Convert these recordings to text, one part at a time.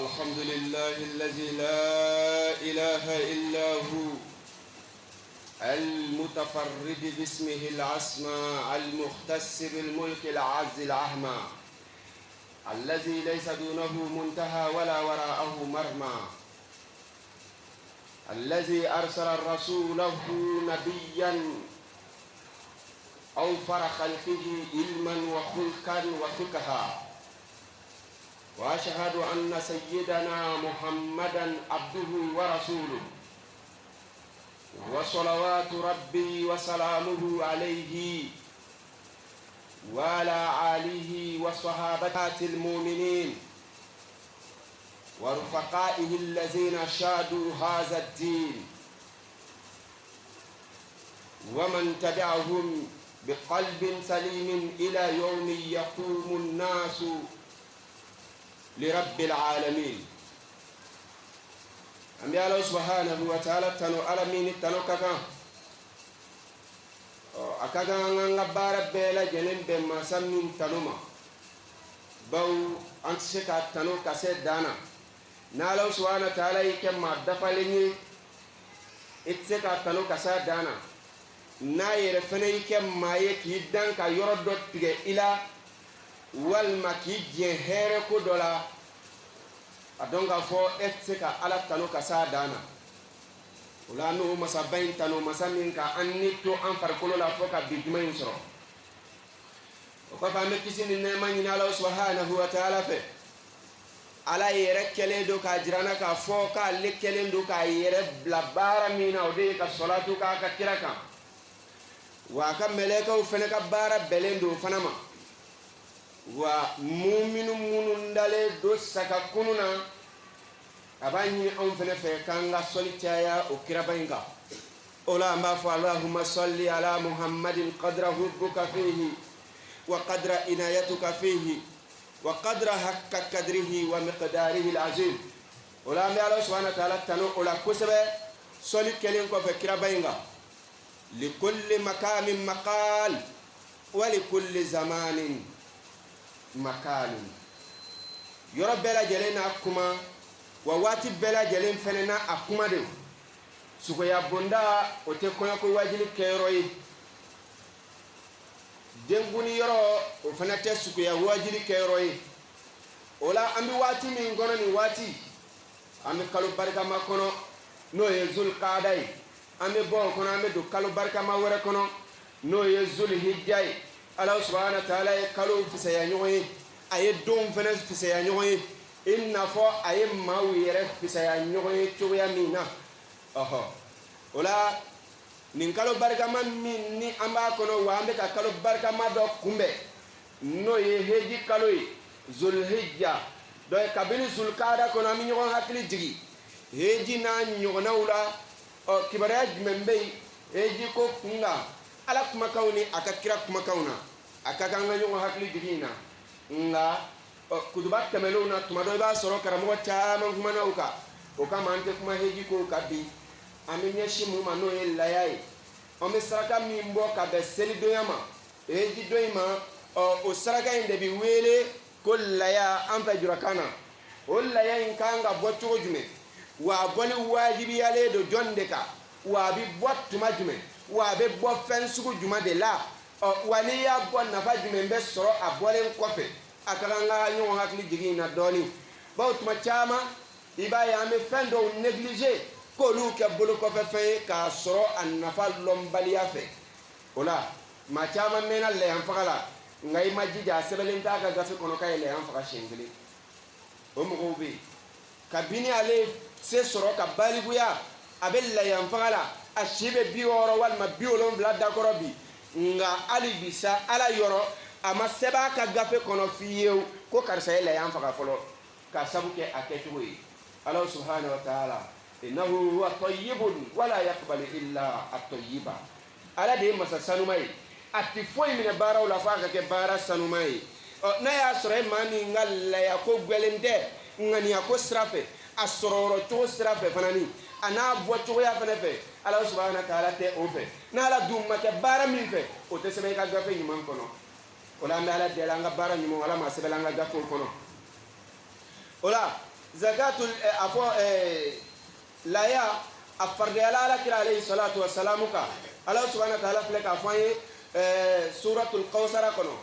الحمد لله الذي لا إله إلا هو المتفرد باسمه العصمى المختص بالملك العز الأعمى الذي ليس دونه منتهى ولا وراءه مرمى الذي أرسل رسوله نبيا أوفر خلقه علما وخلقا وفقها وأشهد أن سيدنا محمدا عبده ورسوله وصلوات ربي وسلامه عليه وعلى آله وصحابته المؤمنين ورفقائه الذين شادوا هذا الدين ومن تبعهم بقلب سليم إلى يوم يقوم الناس لرب العالمين. أمي الله سبحانه وتعالى تنو ألمين تنو كذا أكذا عن غبار بلا جنين بما سمين تنوما باو أنت شكا تنو كسر دانا نالو سبحانه وتعالى يكما دفلني إتسكا تنو كسر دانا ناير فني كما يكيدان كيردو تيجي إلى walma ki jien here ko dola adonga fo etseka ala tano kasa dana ulanu masabain tano masamin ka anni to an farkolo la fo ka bigmain soro ko fa me kisini ne mani na Allah subhanahu wa ta'ala fe ala yere kele do ka jirana ka fo ka lekele do ka yere blabara mina ode ka salatu ka kiraka wa ka meleka u fene ka bara belendo fanama wa mu'minu munundale do saka kununa abani on fene fe kanga solitaya o kirabainga ola amba fa allahumma salli ala muhammadin qadra hubbuka fihi wa qadra inayatuka fihi wa qadra hakka qadrihi wa miqdarihi alazim ola amba allah subhanahu wa ta'ala tanu ola kusabe soli kelen ko fe kirabainga likulli makamin maqal wa likulli zamanin makalun yoro bela jelena akuma wa wati bela jelen fenena akuma de suko ya bonda o te konya ko wajili keroyi denguni yoro o fenate suko ya wajili keroyi ola ambi wati min gono ni wati ambi kalu barka makono no ye zul qadai ambi bo kono ambi do kalu barka ma wore kono no ye zul hijjai Allah subhanahu wa ta'ala kalu fisaya nyoyi aye dom fene fisaya nyoyi inna fo aye mawire fisaya nyoyi tuya mina oho ola nin kalu barka ma minni amba kono wa ambe ka kalu barka ma do kumbe no ye heji kalu zulhijja do kabini zulqada kono ami nyogon hakli jigi heji na nyogona ula o kibaraj membe heji ko kunga ala kuma kauni akakira kuma kauna akakanga nyongo hakli digina nga kudubat kameluna tumado ba soro karamo chama kuma na uka okama ante kuma heji ko kabi aminye shimu mano elayai o misraka mimbo ka beseli doyama heji doyima o saraka inde bi wele kullaya anta jurakana ullaya inkanga botto jume wa boli wajibi yale do jondeka wa bi bottu majume wa be bo fen sugu juma de la wali ya bo na fa jume be soro abole kofe akalanga nyon hakli jigi na doni baut ma chama iba ya me fen do négliger ko lu ke bulu kofe fe ka soro an nafa lombali ya fe ola ma chama mena le am fakala ngai majija sebelen ta ga gafe kono kay le am faka shengeli o mo be kabini ale se soro ka balibuya abella ya fakala ashibe bioro wal ma biolon bla dakorobi nga ali bisa ala yoro ama seba ka gafe kono fiyew ko karsa ele yan faka folo ka sabuke aketuwi Allah subhanahu wa ta'ala innahu huwa tayyibun wala yaqbalu illa at-tayyiba ala de masa sanumai ati foi mine bara wala faka ke bara sanumai na ya sore mani ngalla ya ko gwelende ngani ya ko strafe asororo to strafe fanani ana boto ya fenefe Allah subhanahu wa ta'ala te ofe na la dumma ke bara min fe o te sebe ka gafe nyman kono ola ndala de la nga bara nyimo wala ma sebe la nga gafe kono ola zakatul afo laya afardiyala ala kira alayhi salatu wassalamu ka Allah subhanahu wa ta'ala fle ka faye suratul kawsara kono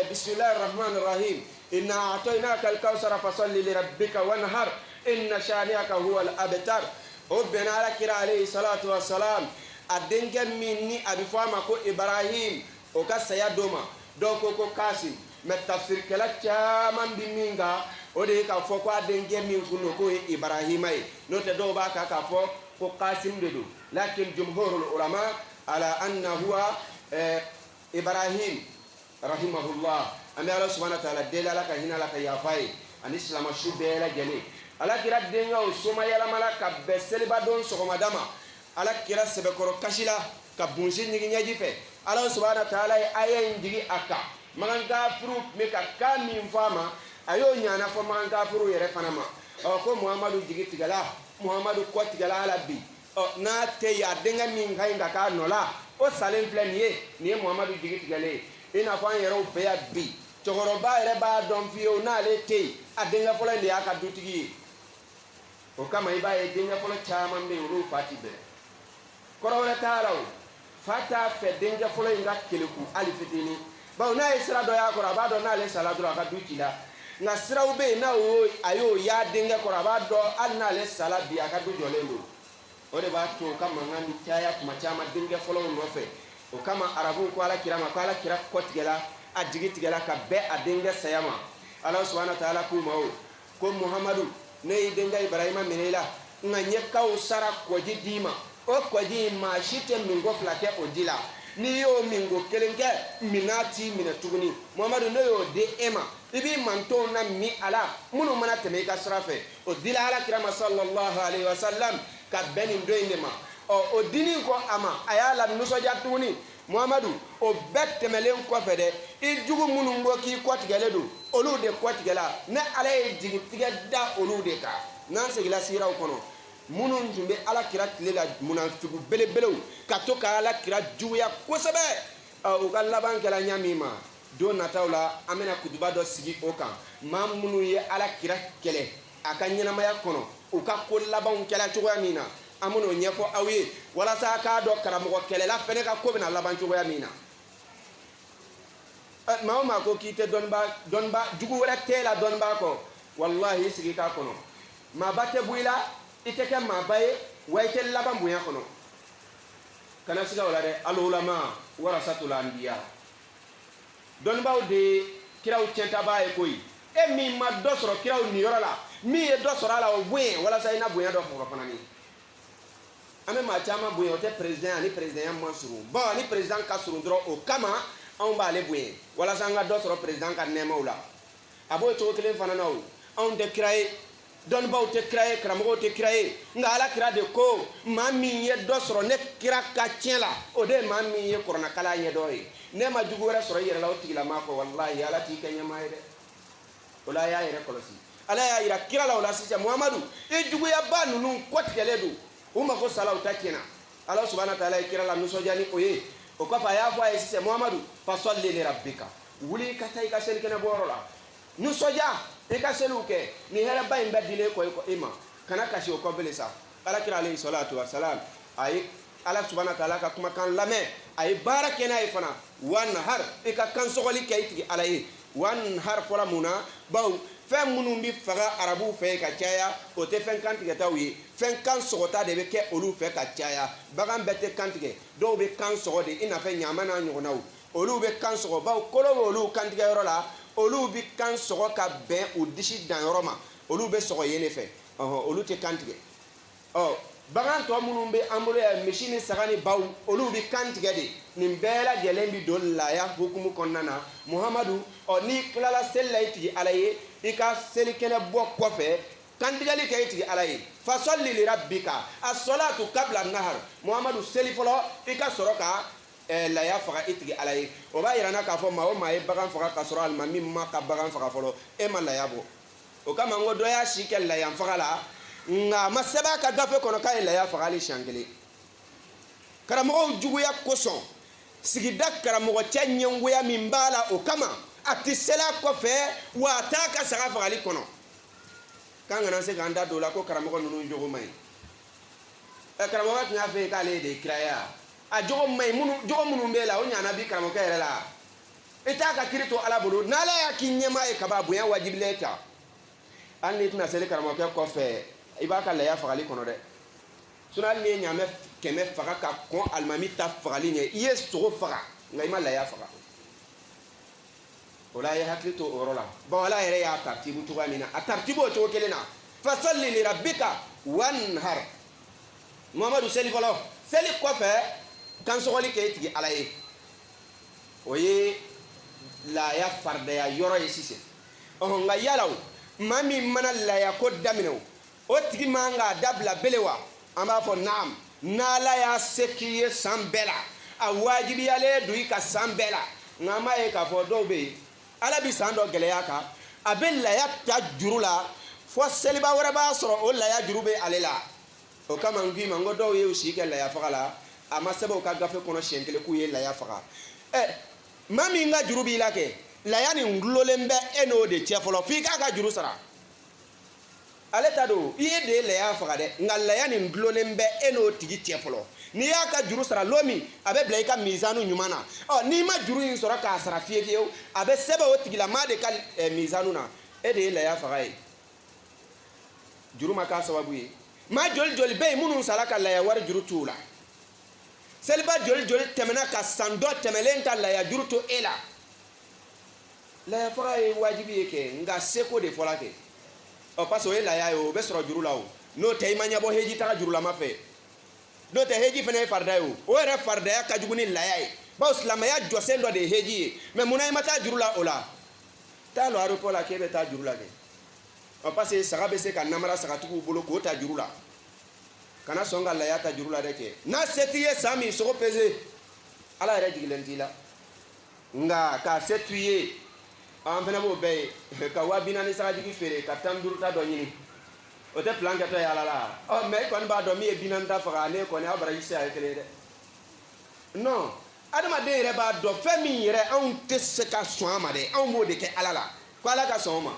bismillahir rahmanir rahim inna a'tainaka al-kawsara fasalli li rabbika wanhar inna shani'aka huwal abtar obena ala kira alayhi salatu wassalam adenga minni abifama ko Ibrahim o ka saya doma doko ko Kasim mais tafsir kala chaman biminga o de ka fo ko adenga min kuno ko Ibrahima no te do ba ka fo ko Kasim de do lakin jumhurul ulama ala anna huwa Ibrahim rahimahullah ami Allah subhanahu wa ta'ala de la ka hina la ka yafai an islam shubela jeli ala kira denga o soma yala mala ka beseliba don so madama ala kira sebe koro kashila ka bunji nyigi nyaji fe Allah subhanahu wa ta'ala aya ndigi aka maganga furu me ka kami mfama ayo nyana fo maganga furu yere fanama ko Muhammadu jigi tigala Muhammadu ko tigala ala bi na te ya denga min ngainga ka nola o salen plan ye ni Muhammadu jigi tigale ina fa yere o be ya bi chogoroba yere ba don fiyo na le te adenga fola ndi aka dutigi o kama iba e denga fola chama mbe uru fati be korowle taalaw fata fe denga fola inga keleku alifitini ba na isra do ya kora ba do na le sala do aka dutila na sira ube na o ayo ya denga kora ba do al na le sala bi aka du jolendo o de ba to kama ngani taya kuma chama denga fola no fe o kama arabu ko ala kira kotigela ajigitigela ka be adenga sayama Allah subhanahu wa ta'ala ku mawo ko Muhammadu ne denga Ibrahima minela nganye ka usara koji dima o koji ma shite mingo flake odila ni yo mingo kelenke minati minatuguni Muhammadu ne yo de ema ibi manto na mi ala munu mana teme ka srafe odila ala kirama sallallahu alaihi wasallam ka beni ndoindema o dini ko ama ayala nusoja tuni Muhammadu o betemelen ko fede ijugu munu ngoki ko tigale do olu de ko tigala na ala e jigi tigada olu de ka nan se gila sira kono munu njumbe ala kira tilela munafiku belebelew ka to ka ala kira juya ko sebe o ka laban kala nyamima do natawla amena kutuba do sigi o kan ma munu ye ala kira kele aka nyenamaya kono o ka ko laban kala cogoya mina amuno nyefo awi wala sa ka do karamo kele la fene ka ko bina laban cogoya mina ma ko kite donba jugu wala tela donba ko wallahi sigi ka kono ma bate buila ite ke ma baye wayte laban buya kono kana siga wala de al ulama warasatul anbiya donba de kiraw centa baye koy e mi ma dosro kiraw ni yorala mi e dosro ala o buye wala sa ina buya do ko fanani ame ma chama buye o te president ani president ya Mansuru ba ani president ka suru dro o kama on ba le buye wala sa nga dosro president ka nema wala abo to kelen fanana o on de créer don ba o te créer kramo te créer nga ala kira de ko ma mi ye dosro ne kira ka tiela o de ma mi ye korona kala ye doy ne ma jugu wala soro yere law tigila ma ko wallahi ala ti kenya ma de wala ya yere kolosi ala ya ira kira la wala si Muhammadu e jugu ya ba nunu ko tigeledu uma ko sala utakina Allah subhanahu wa ta'ala ikira la nusojani oye o ko fa ya fa ese Muhammadu fa salli li rabbika wuli katay ka sel kana borola nusoja e ka seluke ni hera bay mbadile ko ima kana kashi o ko belesa ala kira alayhi salatu wa salam ay Allah subhanahu wa ta'ala ka kuma kan lame ay barakena ay fana wan har e ka kan sogoli kayti alay wan har fola muna baw fen munun bi faga arabu fe ka caya o te fen kantige tawi fen kan sogota de be ke olu fe ka caya bagan bete kantige do be kan sogode ina fe nyama na nyonaw olu be kan sogo baw kolo olu kantige yoro la olu bi kan sogo ka ben o dishi dan yoro ma olu be sogo yene fe olu te kantige bagan to munun be ambulo ya machine sagani baw olu bi kantige de nin bela gelembi dol la ya hukumu konnana Muhammadu o ni klala sellaiti alaye ika selikene bo kofe kandigali kayiti alaye fa salli li rabbika as-salatu qabla an-nahar Muhammadu selifolo ika soroka la ya faga itigi alaye o ba yirana ka fo ma o ma e bagan faga ka soro alma mimma ka bagan faga folo e man la yabo o kama ngodo ya shikel la yam faga la nga masaba ka gafe kono ka la ya faga li shangele karamo juguya koson sigida karamo chanyenguya mimbala o kama atisela ko fe wa taka saga fagali kono kan ngana se kan da do la ko karamɔgɔ nunu jogo mai karamɔgɔ tun y'a fɛ k'ale de kiraya a jogo mai jogo minnu b'e la o ɲana bi karamɔgɔ yɛrɛ la i t'a ka kiri to ala bolo n'ala y'a k'i ɲɛmaa ye kaba bonya wajibilen ta hali n'i tɛna seli karamɔgɔkɛ kɔfɛ i b'a ka laya fagali kɔnɔ dɛ sinon hali n'i ye ɲaamɛ 100 faga ka kɔn alimami ta fagali ɲɛ i ye sogo faga nka i ma laya faga o la a ye hakili to o yɔrɔ la bon ala yɛrɛ y'a taritibu cogoya min na a taritibu o cogo kelen na fasalli li rabbika wanhar Muhamadu seli fɔlɔ seli kɔfɛ kansɔgɔli kɛ i tigi ala ye o ye laya faridaya yɔrɔ ye sisan nka yala o maa min mana laya ko daminɛ o tigi man k'a dabila bele wa an b'a fɔ naam n'ala y'a se k'i ye san bɛɛ la a wajibiyalen don i ka san bɛɛ la nka an b'a ye k'a fɔ dɔw bɛ yen ala bi san dɔ gɛlɛya kan a bɛ laya ta juru la fɔ seliba wɛrɛ b'a sɔrɔ o laya juru bɛ ale la o kama n k'i ma n ko dɔw ye u si kɛ laya faga la a ma sɛbɛn u ka gafe kɔnɔ siɲɛ kelen k'u ye laya faga maa min ka juru b'i la kɛ laya nin gulonlen bɛ e n'o de cɛ fɔlɔ f'i k'a ka juru sara ale ta don i ye de ye laya faga dɛ nka laya nin gulonlen bɛ e n'o tigi cɛ fɔlɔ n'i y'a ka juru sara lon min a bɛ bila i ka mizanu ɲuman na n'i ma juru in sɔrɔ k'a sara fiyewu a bɛ sɛbɛn o tigilamaa de ka mizanu na e de ye laya faga ye juru ma k'a sababu ye maa joli joli bɛ yen minnu sara ka laya wari juru t'u la seliba joli joli tɛmɛna ka san dɔ tɛmɛlen ka laya juru to e la laya faga ye wajibi ye kɛ nka seko de fɔla kɛ parce que o ye laya ye o bɛ sɔrɔ juru la o n'o tɛ i ma ɲɛbɔ heji taga jurulama fɛ n'o tɛ heji fana ye farida ye o yɛrɛ faridaya ka jugu ni laya ye bawo silamɛya jɔsen dɔ de ye heji ye mɛ munna i ma taa juru la o la taa lɔ aéroport la k'e bɛ taa juru la kɛ parce que saga bɛ se ka namara sagatigiw bolo k'o ta juru la kana sɔn ka laya ta juru la dɛ cɛ n'a se t'i ye san min sogo pese ala yɛrɛ jigilen t'i la nka k'a se t'u ye an fana b'o bɛɛ ye ka 40,000 sagajigi feere ka 15 ta dɔ ɲini o tɛ plan kɛtɔ ye ala la mɛ e kɔni b'a dɔn min ye 40 ta faga ne kɔni a baraji se a ye kelen ye dɛ non adamaden yɛrɛ b'a dɔn fɛn min yɛrɛ anw tɛ se ka sɔn a ma dɛ anw b'o de kɛ ala la ko ala ka sɔn o ma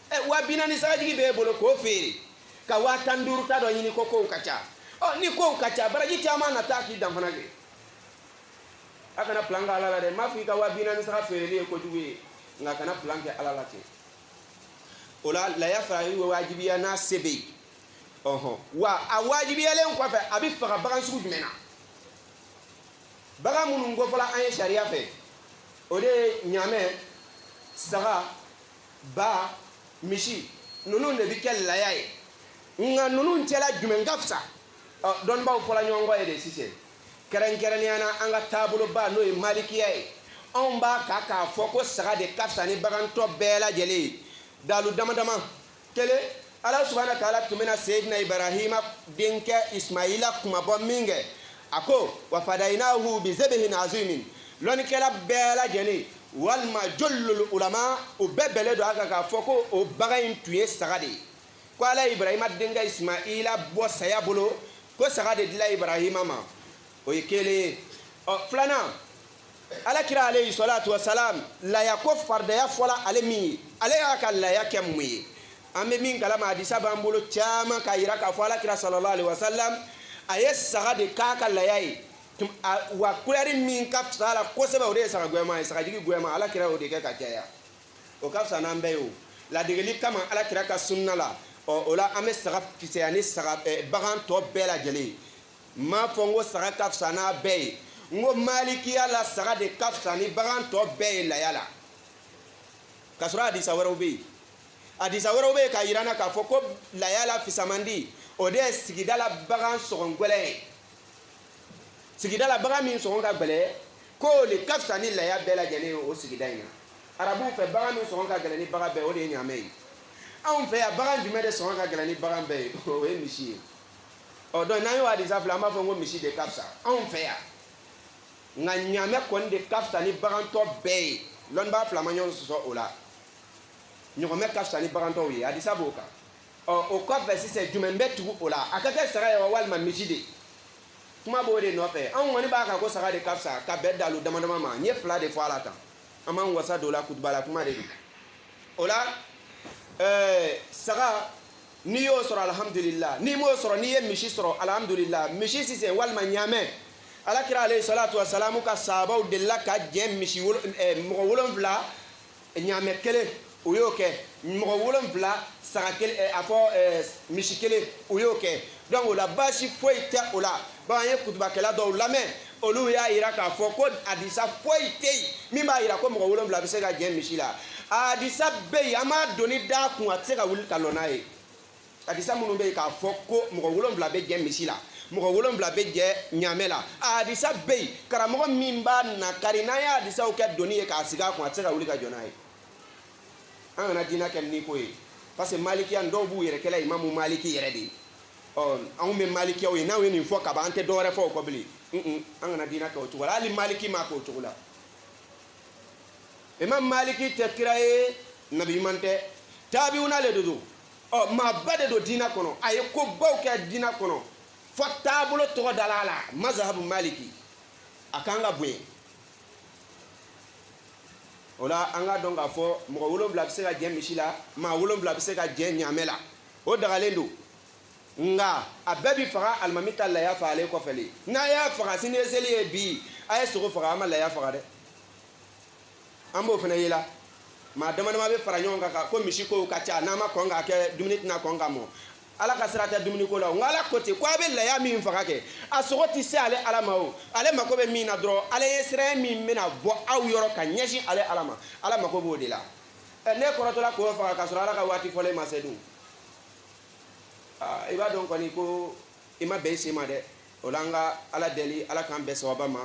40,000 sagajigi b'e bolo k'o feere ka 15 ta dɔ ɲini ko kow ka ca ni kow ka ca baraji caman na taa k'i dan fana kɛ a kana plan kɛ ala la dɛ m'a fɔ i ka 40,000 saga feereli ye kojugu ye nka kana plan kɛ ala la ten o la laya farali wajibiya n'a se bɛ yen wa a wajibiyalen kɔfɛ a bɛ faga bagan sugu jumɛn na bagan minnu kofɔla an ye sariya fɛ o de ye ɲaamɛ saga ba misi ninnu de bɛ kɛ laya ye nka ninnu cɛla jumɛn ka fisa dɔnnibaw fɔla ɲɔgɔn kɔ ye de sisan kɛrɛnkɛrɛnnenya na an ka taaboloba n'o ye malikiya ye anw b'a ka k'a fɔ ko saga de ka fisa ni bagantɔ bɛɛ lajɛlen ye dalu dama dama kelen ala subhanahu wa ta'ala tun bɛna seyidina ibrahima denkɛ ismaila kumabɔ min kɛ a ko wa fadayinahu bi zebihin azimin lɔnnikɛla bɛɛ lajɛlen walima jolul ulama u bɛɛ bɛnlen don a kan k'a fɔ ko o bagan in tun ye saga de ye ko ala ye ibrahima denkɛ ismaila bɔ saya bolo ko saga de dila ibrahima ma o ye kelen ye filanan alakira alayhi salatu wasalam laya ko faridaya fɔla ale min ye ale y'a ka laya kɛ mun ye an bɛ min kalama hadisa b'an bolo caman k'a yira k'a fɔ alakira sallallahu alaihi wasallam a ye saga de k'a ka laya ye wa kulɛri min ka fisa a la kosɛbɛ o de ye saga gɛnma ye sagajigi gɛnma alakira y'o de kɛ ka caya o ka fisa n'an bɛɛ ye o ladegeli kama alakira ka sunna la o la an bɛ saga fisaya ni saga bagan tɔ bɛɛ lajɛlen m'a fɔ n ko saga ka fisa n'a bɛɛ ye n ko malikiya la saga de ka fisa ni bagan tɔ bɛɛ ye laya la k'a sɔrɔ hadisa wɛrɛw bɛ yen hadisa wɛrɛw bɛ yen k'a yira n na k'a fɔ ko laya la fisamandi o de ye sigida la bagan sɔgɔn gɛlɛn ye sigida la bagan min sɔgɔn ka gɛlɛn k'o de ka fisa ni laya bɛɛ lajɛlen ye o sigida in na arabuw fɛ bagan min sɔgɔn ka gɛlɛn ni bagan bɛɛ o de ye ɲaamɛ ye anw fɛ yan bagan jumɛn de sɔgɔn ka gɛlɛn ni bagan bɛɛ ye o ye misi ye donc n'an y'o hadisa filɛ an b'a fɔ n ko misi de ka fisa anw fɛ yan nka ɲaamɛ kɔni de ka fisa ni bagantɔ bɛɛ ye lɔnnibaga fila ma ɲɔgɔn sɔsɔ o la ɲɔgɔnmɛ ka fisa ni bagantɔw ye hadisa b'o kan o kɔfɛ sisan jumɛn bɛ tugu o la a ka kɛ saga ye wa walima misi de kuma b'o de nɔfɛ anw kɔni b'a kan ko saga de ka fisa ka bɛn dalu dama dama ma n ye fila de fɔ a la tan an b'an wasa don o la kutuba la kuma de don o la saga ni y'o sɔrɔ alhamdulillah ni m'o sɔrɔ n'i ye misi sɔrɔ alhamdulillah misi sisan walima ɲaamɛ alakira alayhi salatu wa salamu ka sahabaw delila ka jɛ misi mɔgɔ 7 ɲaamɛ kelen o y'o kɛ mɔgɔ 7 saga kelen a fɔ misi kelen o y'o kɛ donc o la baasi foyi tɛ o la bon an ye kutubakɛla dɔw lamɛn olu y'a yira k'a fɔ ko hadisa foyi tɛ yen min b'a yira ko mɔgɔ 7 bɛ se ka jɛ misi la hadisa bɛ yen an b'a donni d'a kun a tɛ se ka wuli ka lɔ n'a ye hadisa minnu bɛ yen k'a fɔ ko mɔgɔ 7 bɛ jɛ misi la mɔgɔ 7 bɛ jɛ ɲaamɛ la hadisa bɛ yen karamɔgɔ min b'a nakari n'an ye hadisaw kɛ donni ye k'a sigi a kun a tɛ se ka wuli ka jɔ n'a ye an kana diinɛ kɛ ni ko ye parce que malikiya dɔw b'u yɛrɛ kɛla imamu maliki yɛrɛ de ye anw bɛ malikiyaw ye n'anw ye nin fɔ kaban an tɛ dɔwɛrɛ fɔ o kɔ bilen an kana diinɛ kɛ o cogo la hali maliki m'a kɛ o cogo la imam maliki tɛ kira ye nabi ɲuman tɛ taabiyuna le de don maaba de don diinɛ kɔnɔ a ye kobaw kɛ diinɛ kɔnɔ fɔ taabolo tɔgɔ dala a la mazhabu maliki a kan ka bonya o la an ka dɔn k'a fɔ mɔgɔ 7 bɛ se ka jɛ misi la maa 7 bɛ se ka jɛ ɲaamɛ la o dagalen don nga a bɛɛ bi faga alimami ta laya fagalen kɔfɛ le n'a y'a faga sini ye seli ye bi a ye sogo faga an ma laya faga dɛ an b'o fana ye la maa dama dama bɛ fara ɲɔgɔn kan ko misi kow ka ca n'a ma kɔn k'a kɛ dumuni tɛna kɔn ka mɔ ala ka sira tɛ dumuni ko la nka ala ko ten ko a bɛ laya min faga kɛ a sogo tɛ se ale ala ma o ale mako bɛ min na dɔrɔn ale ye sira min bɛna bɔ aw yɔrɔ ka ɲɛsin ale ala ma ala mako b'o de la ne kɔrɔtɔla k'o faga k'a sɔrɔ ala ka waati fɔlen ma se dun i b'a dɔn kɔni ko i ma bɛn i sen ma dɛ o la an ka ala deli ala k'an bɛn sababa ma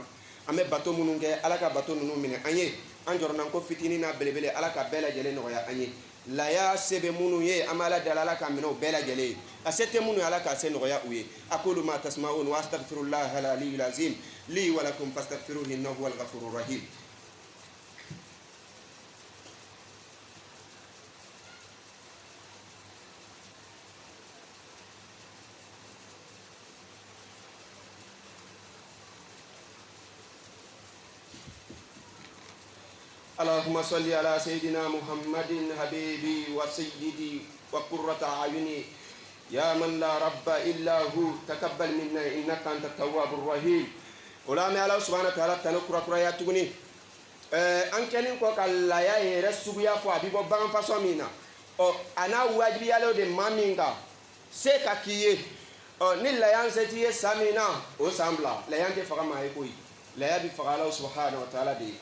an bɛ bato minnu kɛ ala ka bato ninnu minɛ an ye an jɔrɔna ko fitinin n'a belebele ala ka bɛɛ lajɛlen nɔgɔya an ye laya se bɛ minnu ye an bɛ ala deli ala ka minɛ o bɛɛ lajɛlen ye a se tɛ minnu ye ala ka se nɔgɔya u ye aqulu ma tasma'un wa astaghfirullaha al-aliyyil azim li wa lakum fastaghfiruhu innahu huwal ghafurur rahim اللهم صل على سيدنا محمد حبيبي وسيدي وقرة أعيني يا من لا رب إلا هو تقبل منا إنك أنت التواب الرحيم ولا ما الله سبحانه وتعالى تنكر كريا تغني أنكنين كوكا لا يا رسوبيا فابيبو بان فاسومينا أنا واجبي على de maminga seka kiye ni la yan setiye samina o sambla la yan te faga ma koyi la ya bi faga Allah subhanahu wa ta'ala de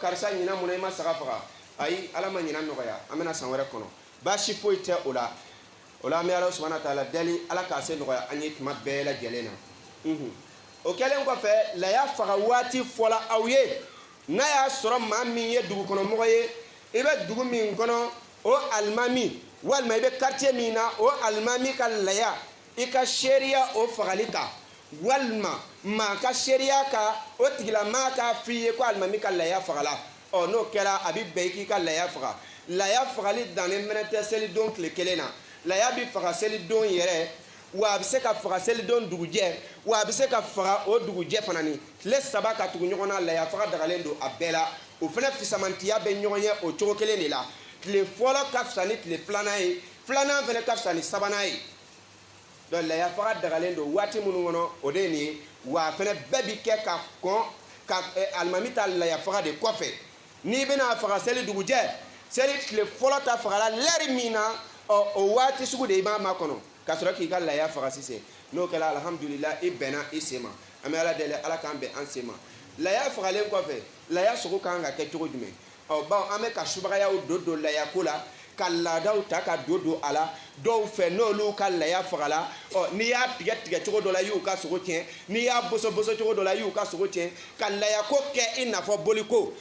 karisa ɲina mun na i ma saga faga ayi ala ma ɲina nɔgɔya an bɛna san wɛrɛ kɔnɔ baasi foyi tɛ o la an bɛ ala subhanahu wa ta'ala deli ala k'a se nɔgɔya an ye tuma bɛɛ lajɛlen na o kɛlen kɔfɛ laya faga waati fɔla aw ye n'a y'a sɔrɔ maa min ye dugukɔnɔmɔgɔ ye i bɛ dugu min kɔnɔ o alimami walima i bɛ quartier min na o alimami ka laya i ka seeriya o fagali kan walima maa ka seeriya kan o tigilamaa k'a f'i ye ko alimami ka laya fagala n'o kɛra a bɛ bɛn i k'i ka laya faga laya fagali dannen mɛnɛ tɛ selidon tile kelen na laya bɛ faga selidon yɛrɛ wa a bɛ se ka faga selidon dugujɛ wa a bɛ se ka faga o dugujɛ fana ni tile 3 ka tugu ɲɔgɔn na laya faga dagalen don a bɛɛ la o fana fisamantiya bɛ ɲɔgɔn ye o cogo kelen de la tile fɔlɔ ka fisa ni tile filanan ye filanan fana ka fisa ni sabanan ye donc laya faga dagalen don waati minnu kɔnɔ o de ye nin ye wa fana bɛɛ bi kɛ ka kɔn ka alimami ta laya faga de kɔfɛ n'i bɛna faga seli dugujɛ seli tile fɔlɔ ta fagala lɛri min na o waati sugu de i b'a makɔnɔ ka sɔrɔ k'i ka laya faga sisan n'o kɛra alhamdulillah i bɛnna i sen ma an bɛ ala deli ala k'an bɛn an sen ma laya fagalen kɔfɛ laya sogo kan ka kɛ cogo jumɛn bawo an bɛ ka subagayaw don laya ko la ka laadaw ta ka don a la dɔw fɛ n'olu ka laya fagala n'i y'a tigɛ cogo dɔ la i y'u ka sogo tiɲɛ n'i y'a boso cogo dɔ la i y'u ka sogo tiɲɛ ka laya ko kɛ i n'a fɔ boliko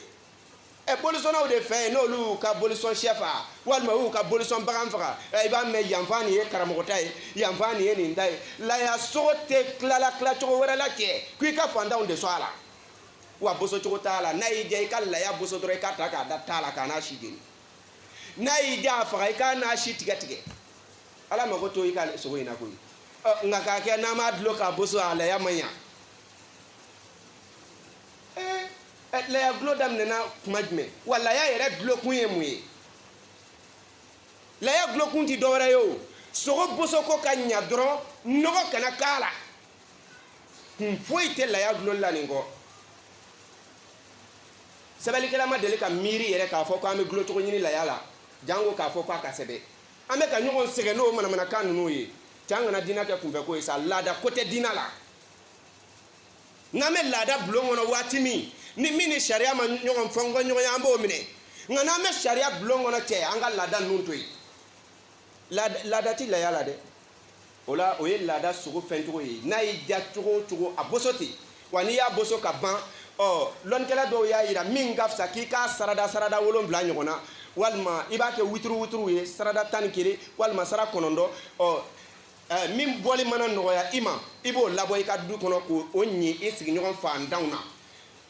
bolisɔnnaw de fɛ yen n'olu y'u ka bolisɔn sɛ faga walima y'u ka bolisɔn bagan faga i b'a mɛn yanfan nin ye karamɔgɔ ta ye yanfan nin ye nin ta ye laya sogo tɛ tila cogo wɛrɛ la cɛ k'i ka fantanw de sɔn a la wa boso cogo t'a la n'a y'i diya i ka laya boso dɔrɔn i k'a ta k'a da t'a la k'a n'a si jeni n'a y'i diya a faga i k'a n'a si tigɛ ala mago to i ka sogo in na koyi nka k'a kɛ n'an m'a dulon k'a boso a laya man ɲa laya dulon daminɛna kuma jumɛn wa laya yɛrɛ dulon kun ye mun ye laya glokun ti dɔwɛrɛ ye o sogo bosoko ka ɲa dɔrɔn nɔgɔ kana k'a la kun foyi tɛ laya gulon la nin kɔ sɛbɛlikɛla ma deli ka miiri yɛrɛ k'a fɔ ko an bɛ gulocogo ɲini laya la jango k'a fɔ k'a ka sɛbɛ an bɛ ka ɲɔgɔn sɛgɛn n'o manamanakan ninnu ye can kana diinɛ kɛ kunfɛ ko ye sa laada ko tɛ diinɛ la n'an bɛ laada bulon kɔnɔ waati min ni min ni sariya ma ɲɔgɔn fɔ ɲɔgɔn an b'o minɛ nka n'an bɛ sariya bulon kɔnɔ cɛ an ka laada ninnu to yen laada ti laya la dɛ o la o ye laada sogo fɛn cogo ye n'a y'i diya cogo o cogo a boso ten wa n'i y'a boso ka ban lɔnnikɛla dɔw y'a yira min ka fisa k'i k'a sarada 7 ɲɔgɔn na walima i b'a kɛ wituru ye sarada 11 walima sara 9 min bɔli mana nɔgɔya i ma i b'o labɔ i ka du kɔnɔ k'o ɲi i sigiɲɔgɔn fantanw na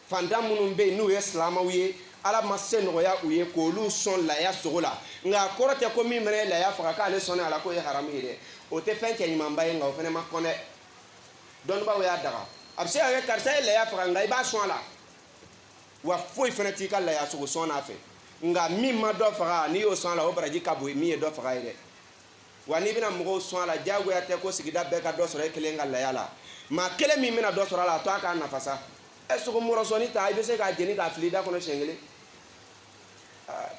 fantan minnu bɛ yen n'u ye silamɛw ye ala ma se nɔgɔya u ye k'olu sɔn laya sogo la nka a kɔrɔ tɛ ko min fana ye laya faga k'ale sɔnni a la k'o ye haramu ye dɛ o tɛ fɛn cɛ ɲumanba ye nka o fana ma kɔn dɛ dɔnnibaw y'a daga a bɛ se ka kɛ karisa ye laya faga nka i b'a sɔn a la wa foyi fana t'i ka laya sogo sɔn n'a fɛ nka min ma dɔ faga n'i y'o sɔn a la o baraji ka bon min ye dɔ faga ye dɛ wa n'i bɛna mɔgɔw sɔn a la diyagoya tɛ ko sigida bɛɛ ka dɔ sɔrɔ e kelen ka laya la maa kelen min bɛna dɔ sɔrɔ a la a to a k'a nafa sa sogo mɔrɔsɔni ta i bɛ se k'a jeni k'a fili i da kɔnɔ siɲɛ kelen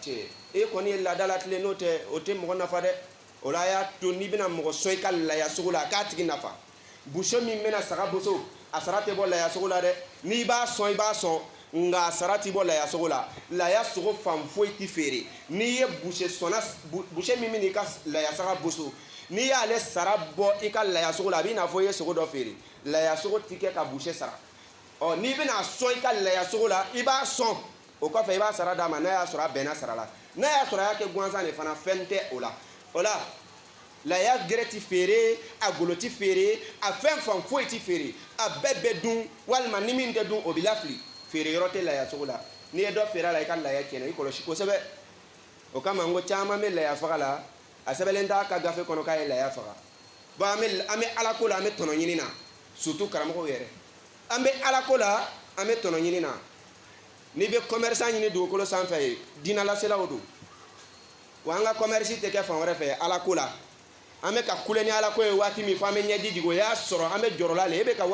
cɛ e kɔni ye laada la tile n'o tɛ o tɛ mɔgɔ nafa dɛ o la a y'a to n'i bɛna mɔgɔ sɔn i ka laya sogo la a k'a tigi nafa buso min bɛna saga boso a sara tɛ bɔ laya sogo la dɛ n'i b'a sɔn i b'a sɔn nka a sara tɛ bɔ laya sogo la laya sogo fan foyi tɛ feere n'i ye buso min bɛ n'i ka laya saga boso n'i y'ale sara bɔ i ka laya sogo la a b'i n'a fɔ i ye sogo dɔ feere laya sogo tɛ kɛ ka buso sara n'i bɛna sɔn i ka laya sogo la i b'a sɔn o kɔfɛ i b'a sara d'a ma n'a y'a sɔrɔ a bɛnna sara la n'a y'a sɔrɔ a y'a kɛ gansan de fana fɛn tɛ o la laya gɛrɛ ti feere a golo ti feere a fɛn fan foyi ti feere a bɛɛ bɛ dun walima ni min tɛ dun o bɛ lafili feere yɔrɔ tɛ laya sogo la n'i ye dɔ feere a la i ka laya tiɲɛna i kɔlɔsi kosɛbɛ o kama n ko caman bɛ laya faga la a sɛbɛnlen t'a ka gafe kɔnɔ k'a ye laya faga bon an bɛ ala ko la an bɛ tɔnɔ ɲini na surtout karamɔgɔw yɛrɛ an bɛ ala ko la an bɛ tɔnɔ ɲini na n'i bɛ commerçant ɲini dugukolo sanfɛ ye diinalaselaw don wa an ka commerce tɛ kɛ fan wɛrɛ fɛ ala ko la an bɛ ka kule ni ala ko ye waati min fɔ an bɛ ɲɛji jigin o y'a sɔrɔ an bɛ jɔrɔ la le e bɛ ka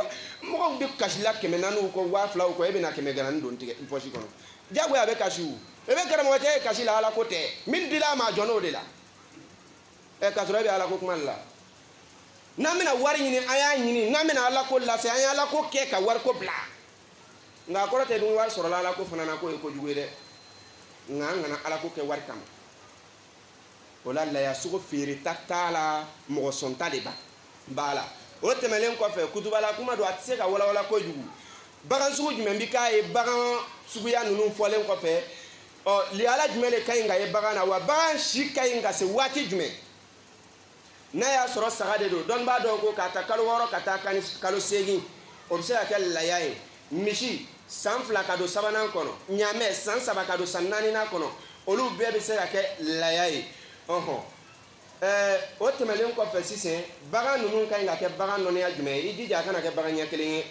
mɔgɔw bɛ kasila 400 kɔ 2000 kɔ e bɛ na 100 don tigɛ poche kɔnɔ diyagoya a bɛ kasi o e bɛ karamɔgɔ tɛ e kasi la ala ko tɛ min dila a ma a jɔn n'o de la ka sɔrɔ e bɛ ala ko kuma de la n'an bɛna wari ɲini an y'a ɲini n'an bɛna ala ko lase an ye ala ko kɛ ka wari ko bila nka a kɔrɔ tɛ dun wari sɔrɔla ala ko fana na k'o ye kojugu ye dɛ nka an kana ala ko kɛ wari kama o la laya sogo feere ta t'a la mɔgɔ sɔnta de b'a la o tɛmɛnen kɔfɛ kutubala kuma don a tɛ se ka walawala kojugu bagan sugu jumɛn bi k'a ye bagan suguya ninnu fɔlen kɔfɛ liyala jumɛn de ka ɲi ka ye bagan na wa bagan si ka ɲi ka se waati jumɛn n'a y'a sɔrɔ saga de don dɔnnibaa dɔw ko k'a ta kalo 6 ka taa kalo 8 o bɛ se ka kɛ laya ye misi san 2 ka don 3nan kɔnɔ ɲaamɛ san 3 ka don san 4nan kɔnɔ olu bɛɛ bɛ se ka kɛ laya ye o tɛmɛnen kɔfɛ sisan bagan ninnu ka ɲi ka kɛ bagan nɔnɔya jumɛn ye i jija a kana kɛ bagan ɲɛ kelen ye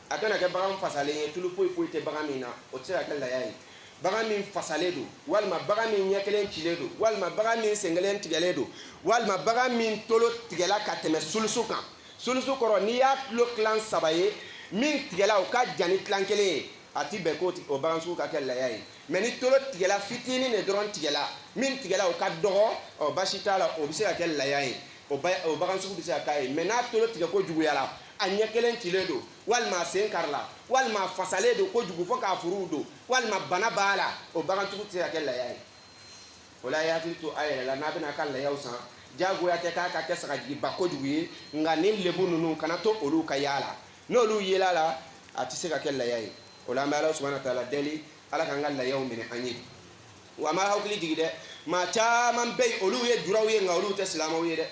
a kana kɛ bagan fasalen ye tulu foyi foyi tɛ bagan min na o tɛ se ka kɛ laya ye bagan min fasalen don walima bagan min ɲɛ kelen cilen don walima bagan min sen kelen tigɛlen don walima bagan min tolo tigɛla ka tɛmɛ sulusu kan sulusu kɔrɔ n'i y'a tulo tilan 3 ye min tigɛla o ka jan ni tilan kelen ye a ti bɛn ko o bagan sugu ka kɛ laya ye mɛ ni tolo tigɛla fitinin de dɔrɔn tigɛla min tigɛla o ka dɔgɔ basi t'a la o bɛ se ka kɛ laya ye o bagan sugu bɛ se ka k'a ye mɛ n'a tolo tigɛ ko juguyara a ɲɛ kelen cilen don walima a sen karila walima a fasalen don kojugu fo k'a furuw don walima bana b'a la o bagan sugu tɛ se ka kɛ laya ye o la a ye hakili to a yɛrɛ la n'a bɛna a ka layaw san diyagoya tɛ k'a ka kɛ sagajigiba kojugu ye nka nin lebu ninnu kana to olu ka yaala n'olu yela la a tɛ se ka kɛ laya ye o la an bɛ ala subahana wa taala deli ala k'an ka layaw minɛ an ye wa an b'a hakili jigin dɛ maa caman bɛ yen olu ye juraw ye nka olu tɛ silamɛw ye dɛ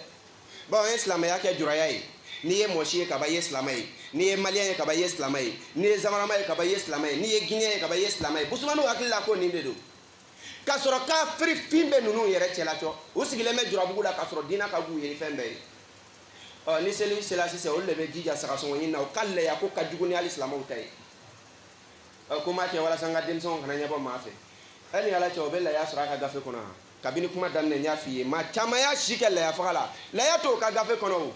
bawo an ye silamɛya kɛ juraya ye n'i ye mɔsi ye kaba i ye silamɛ ye n'i ye maliyɛn ye kaba i ye silamɛ ye n'i ye zamarama ye kaba i ye silamɛ ye n'i ye guinéen ye kaba i ye silamɛ ye busumaniw hakili la ko nin de don k'a sɔrɔ kafiri fin bɛ ninnu yɛrɛ cɛla cɔ u sigilen bɛ jurabugu la k'a sɔrɔ diinɛ ka b'u ye ni fɛn bɛɛ ye ni seli sera sisan olu de bɛ jija sagasɔngɔ ɲini na u ka laya ko ka jugu ni hali silamɛw ta ye ko m'a kɛ walasa n ka denmisɛnw kana ɲɛbɔ maa fɛ ani ala cɛ o bɛ laya sɔrɔ a ka gafe kɔnɔ kabini kuma daminɛ n y'a f'i ye maa caman y'a si kɛ laya faga la laya t'o ka gafe kɔnɔ o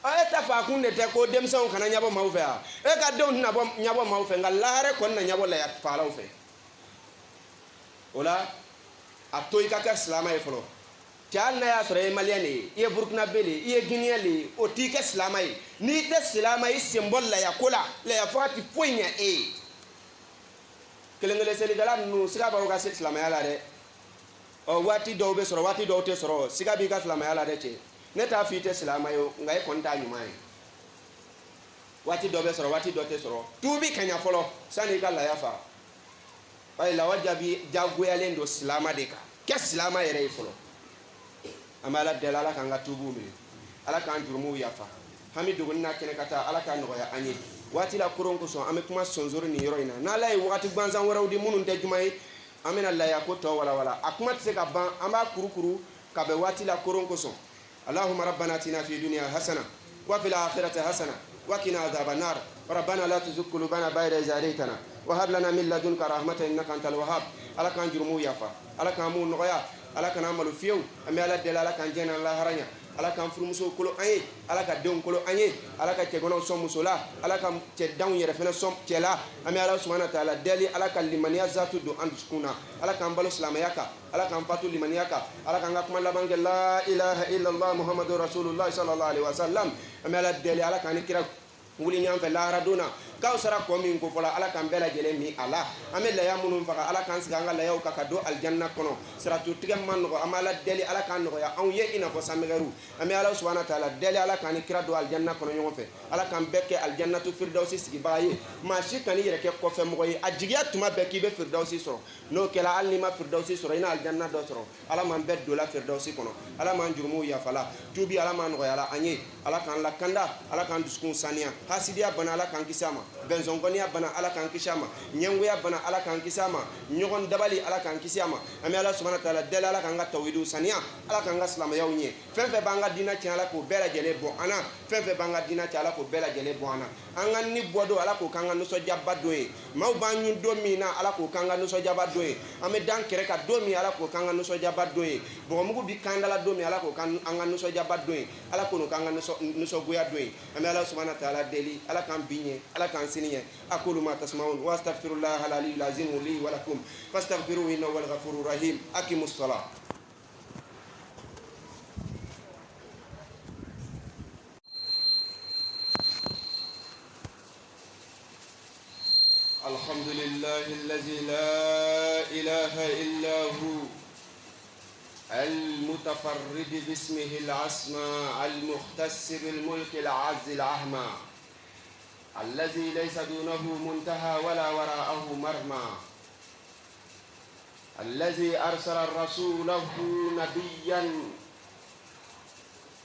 e ta fa kun de tɛ ko denmisɛnw kana ɲabɔ maaw fɛ yan e ka denw tɛna ɲabɔ maaw fɛ nka lahare kɔni na ɲabɔ laya fagalaw fɛ o la a to i ka kɛ silama ye fɔlɔ cɛ hali n'a y'a sɔrɔ i ye maliyɛn de ye i ye burukinabe de ye i ye guinéen de ye o t'i kɛ silama ye n'i tɛ silama i sen bɔ laya ko la laya faga ti foyi ɲɛ e ye kelen kelen selikɛla ninnu siga b'aw ka se silamɛya la dɛ waati dɔw bɛ sɔrɔ waati dɔw tɛ sɔrɔ siga b'i ka silamɛya la dɛ cɛ ne t'a f'i tɛ silama ye nka e kɔni t'a ɲuman ye waati dɔ bɛ sɔrɔ waati dɔ tɛ sɔrɔ tuubi ka ɲa fɔlɔ sanni i ka laya fa ayi lawa jaabi jagoyalen don silama de kan kɛ silama yɛrɛ ye fɔlɔ an bɛ ala deli ala k'an ka tuubiw minɛ ala k'an jurumuw yafa hami dogoni n'a kɛnɛ ka taa ala k'a nɔgɔya an ye waati la koron kosɔn an bɛ kuma sɔnsori nin yɔrɔ in na n'ala ye wagati gansan wɛrɛw di minnu tɛ juma ye an bɛna laya ko tɔ walawala a kuma tɛ se ka ban an b'a kurukuru ka bɛn waati la koron kosɔn allahumma rabbana atina fi dunya hasana wa fil akhirati hasana wa qina adhaban nar rabbana la tuzigh qulubana ba'da idh hadaytana wa hab lana min ladunka rahmatan innaka antal wahhab ala k'an jurumuw yafa ala k'an m'u nɔgɔya ala kana malo fiyewu an bɛ ala deli ala k'an jɛn n'an lahara ɲa ala k'an furumusow kolo an ye ala ka denw kolo an ye ala ka cɛganaw sɔn muso la ala ka cɛdanw yɛrɛ fɛnɛ sɔn cɛ la an bɛ ala subhanahu wa ta'ala deli ala ka limaniya zatu don an dusukun na ala k'an balo silamɛya kan ala k'an fatu limaniya kan ala k'an ka kuma laban kɛ la ilaha illallah muhammadu rasulullah sallallahu alaihi wasallam an bɛ ala deli ala k'an ni kira wuli ɲɔgɔn fɛ lahara don na k'aw sara kɔ min ko fɔla ala k'an bɛɛ lajɛlen min a la an bɛ laya minnu faga ala k'an sigi an ka layaw kan ka don alijanna kɔnɔ siratutigɛ man nɔgɔ an bɛ ala deli ala k'an nɔgɔya anw ye i n'a fɔ sanmɛgɛru an bɛ ala subhanahu wa ta'ala deli ala k'an ni kira don alijanna kɔnɔ ɲɔgɔn fɛ ala k'an bɛɛ kɛ alijannatu firdausi sigibaga ye maa si kan'i yɛrɛ kɛ kɔfɛmɔgɔ ye a jigiya tuma bɛɛ k'i bɛ firdausi sɔrɔ n'o kɛra hali n'i ma firdausi sɔrɔ i na alijanna dɔ sɔrɔ ala m'an bɛɛ don la firdausi kɔnɔ ala m'an jurumuw yafa la tuubi ala m'an nɔgɔya la an ye ala k'an lakanda ala k'an dusukun saniya hasidiya bana ala k'an kisi a ma bɛnsɔnkɔniya bana ala k'an kisi a ma ɲɛngoya bana ala k'an kisi a ma ɲɔgɔn dabali ala k'an kisi a ma an bɛ ala subhanahu wa ta'ala deli ala k'an ka tawhidiw saniya ala k'an ka silamɛyaw ɲɛ fɛn fɛn b'an ka diinɛ tiɲɛ ala k'o bɛɛ lajɛlen bɔ an na fɛn fɛn b'an ka diinɛ tiɲɛ ala k'o bɛɛ lajɛlen bɔ an na an ka ni bɔ don ala k'o k'an ka nisɔndiyaba don ye maaw b'an ɲun don min na ala k'o k'an ka nisɔndiyaba don ye an bɛ dan kɛrɛ kan don min ala k'o k'an ka nisɔndiyaba don ye bɔgɔmugu bi kan dala don min ala k'o k'an ka nisɔndiyaba don ye ala k'o k'an ka nisɔngoya don ye an bɛ ala subhanahu wa ta'ala deli ala k'an bi ɲɛ ala k'an sini ɲɛ aqulu ma tasma'un wa astaghfirullah al-aliyyil azim li wa lakum fastaghfiruhu innahu huwal ghafurur rahim aqimus salat الحمد لله الذي لا إله إلا هو المتفرد باسمه العصمى المختص بالملك العز العهمى الذي ليس دونه منتهى ولا وراءه مرمى الذي أرسل رسوله نبيا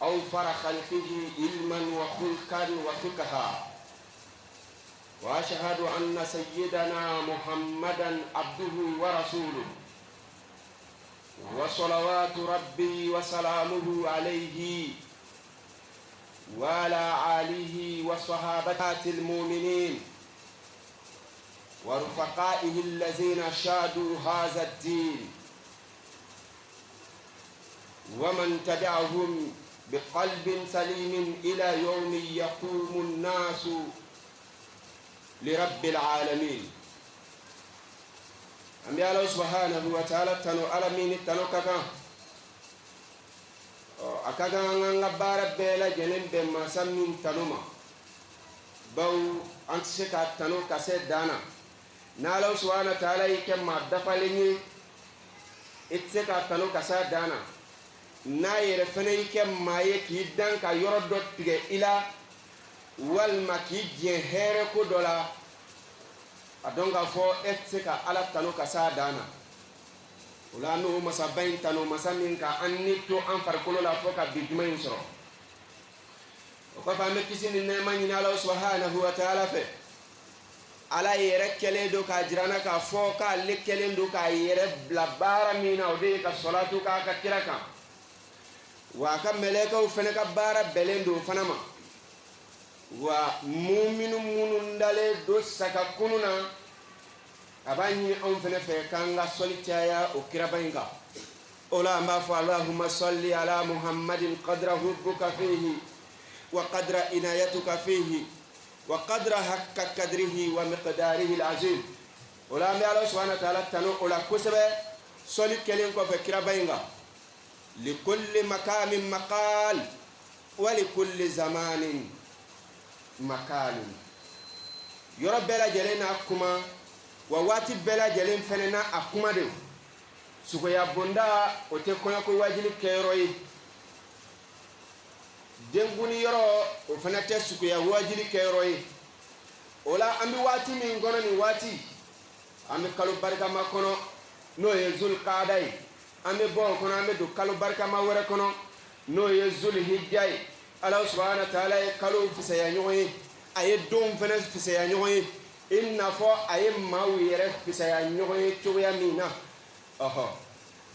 أوفر خلقه علما وخلقا وفقها وأشهد أن سيدنا محمدا عبده ورسوله وصلوات ربي وسلامه عليه وعلى آله وصحابته المؤمنين ورفقائه الذين شادوا هذا الدين ومن تبعهم بقلب سليم إلى يوم يقوم الناس لرب العالمين أمي الله سبحانه وتعالى تنو ألمين تنو كاكا أكاكا نغبار بيلا جنين بما سمين تنوما باو أنت شكا تنو كسي دانا نالو سبحانه وتعالى يكما دفاليني اتسكا تنو كسي دانا ناير فني كما يكي دان كا يردو تيجي إلى walma k'i diɲɛ hɛrɛ ko dɔ la a dɔn k'a fɔ e tɛ se ka ala tanu ka s'a dan na o la n'o masaba in tanu masa min ka an ni to an farikolo la fɔ ka bi juma in sɔrɔ o kɔfɛ an bɛ kisi ni nɛɛma ɲini ala subhanahu wa ta'ala fɛ ala yɛrɛ kɛlen don k'a jira n na k'a fɔ k'ale kɛlen don k'a yɛrɛ bila baara min na o de ye ka sɔlatu k'a ka kira kan wa a ka mɛlɛkɛw fana ka baara bɛnnen don o fana ma wa muminu munun dale do saka kununa abani on fene fe kanga solitaya o kirabainga ola ma fa allahumma salli ala muhammadin qadra hubbuka fihi wa qadra inayatuka fihi wa qadra hakka qadrihi wa miqdarihi alazim ola mi allah subhanahu wa ta'ala tanu ola kusebe soli kelen ko fe kirabainga likulli makamin maqal wa likulli zamanin makalun yoro bela jelena kuma wa wati bela jelen fenena akuma de suko ya bonda o te kono ko wajili keroyi denguni yoro o fenate suko ya wajili keroyi ola ambi wati min gono ni wati ambi kalu barka makono no ye zul qadai ambi bo kono ambi do kalu barka ma wore kono no ye zul hijjai allah subhanahu wa ta'ala kalu fisaya nyoyi aye don fene fisaya nyoyi inna fo aye mawire fisaya nyoyi chuya mina oho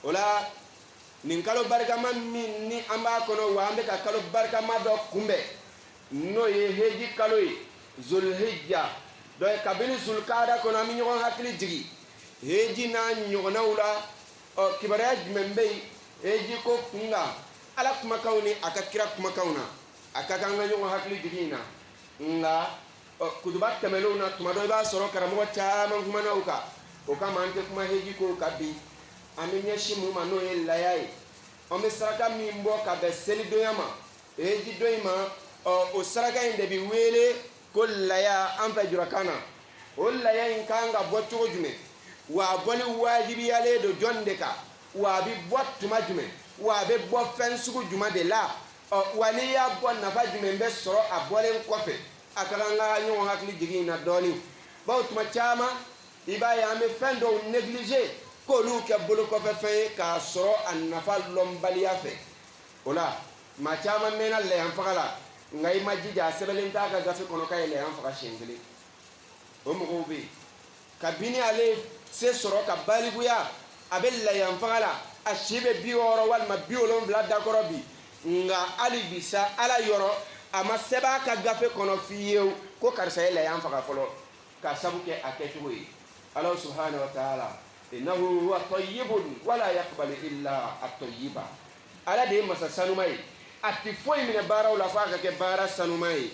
ola nin kalo barka man min ni amba kono wa ambe ka kalo barka ma do kumbe no ye heji kalo zulhijja do e kabini zulqada kono mi nyogon hakli jigi heji na nyogona ula o kibara membe heji ko kunga ala kuma kawni aka kira kuma kauna aka kanga nyogon hakli jigi na nga kudubat kameluna tumado ba soro karamo chama kuma na uka kama ante kuma heji ko kabi aminye shimu mano elayai o mesaraka mimbo ka beseli doyama heji doyma o saraka inde bi wele ko laya amba jurakana o laya inkanga botto jume wa boli wajibi yale do jonde ka wa bi bottu majume wa be bo fensugo juma de la waliya bon na fajume mbe soro abolen kofe akalanga nyon hakli jigi na doni bawtuma chama iba ya me fendo négliger ko lu ke bulu ko fe ka soro an nafal lombaliya fe ola ma chama mena le am fakala ngai majija sebelen ta ga gafe kono kay le am faka shingili o mo bi kabini ale se soro ka baliguya abella yam fakala ashibe bioro wal ma biolon bla dakorobi nga ali bisa ala yoro ama seba ka gafe kono fiyew ko karsa ile yam faka folo ka sabuke aketuwi allah subhanahu wa ta'ala innahu huwa tayyibun wala yaqbalu illa at-tayyiba ala de masa sanumai ati foi mine bara wala faka ke bara sanumai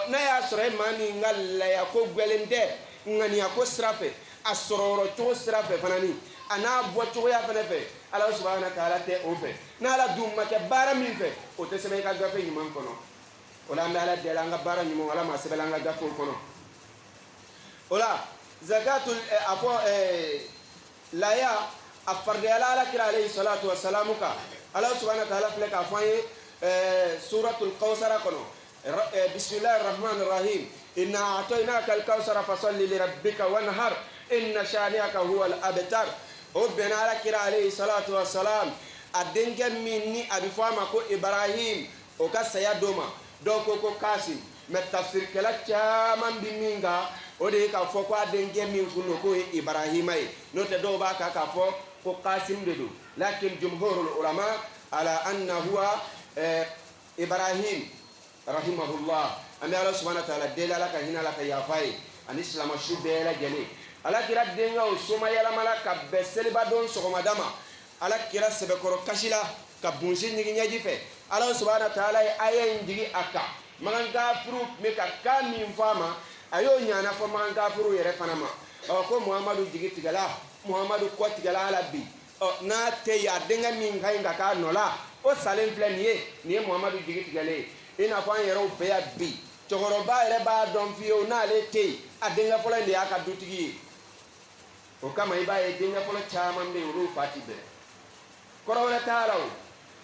na ya sore mani ngalla ya ko gwelende ngani ya ko strafe asororo to strafe fanani ana boto ya fanefe allah subhanahu wa ta'ala te ofe na la dumma ke bara min fe o te sebe ka gafe nyman kono ola ndala de la nga bara nyimo wala ma sebe la nga gafe kono ola zakatul apo la ya afarde ala kira alayhi salatu wassalamu ka allah subhanahu wa ta'ala fle ka faye suratul kawsara kono bismillahir rahmanir rahim inna a'tainaka al-kawsara fasalli li rabbika wanhar inna shani'aka huwa al-abtar o bena ala kira alayhi salatu wassalam adenga minni abifama ko ibrahim o ka saya doma donc ko kasim met tafsir kala chaman bi minga o de ka fo ko adenga min kuno ko ibrahimay no te do ba ka fo ko kasim de do lakin jumhurul ulama ala anna huwa ibrahim rahimahullah ame allah subhanahu wa ta'ala de la ka hina la ka yafai an islam shubela jali ala kira denga o soma yala mala ka beseli badon so madama ala kira sebe koro kashila ka bunshi nyigi nyaji fe ala subhanahu wa ta'ala ayen jigi aka magan gafuru me ka kami mfama ayo nyana fo magan gafuru yere fanama ko muhammadu jigi tigala muhammadu ko tigala ala bi na te ya denga min ngainga ka nola o salen planier ni muhammadu jigi tigale ina fa yero be ya bi togoro ba yere ba don fiyo na le te adenga fola ndi aka dutigi o kama iba e denga fola chama mbe uru fatibe korona taalaw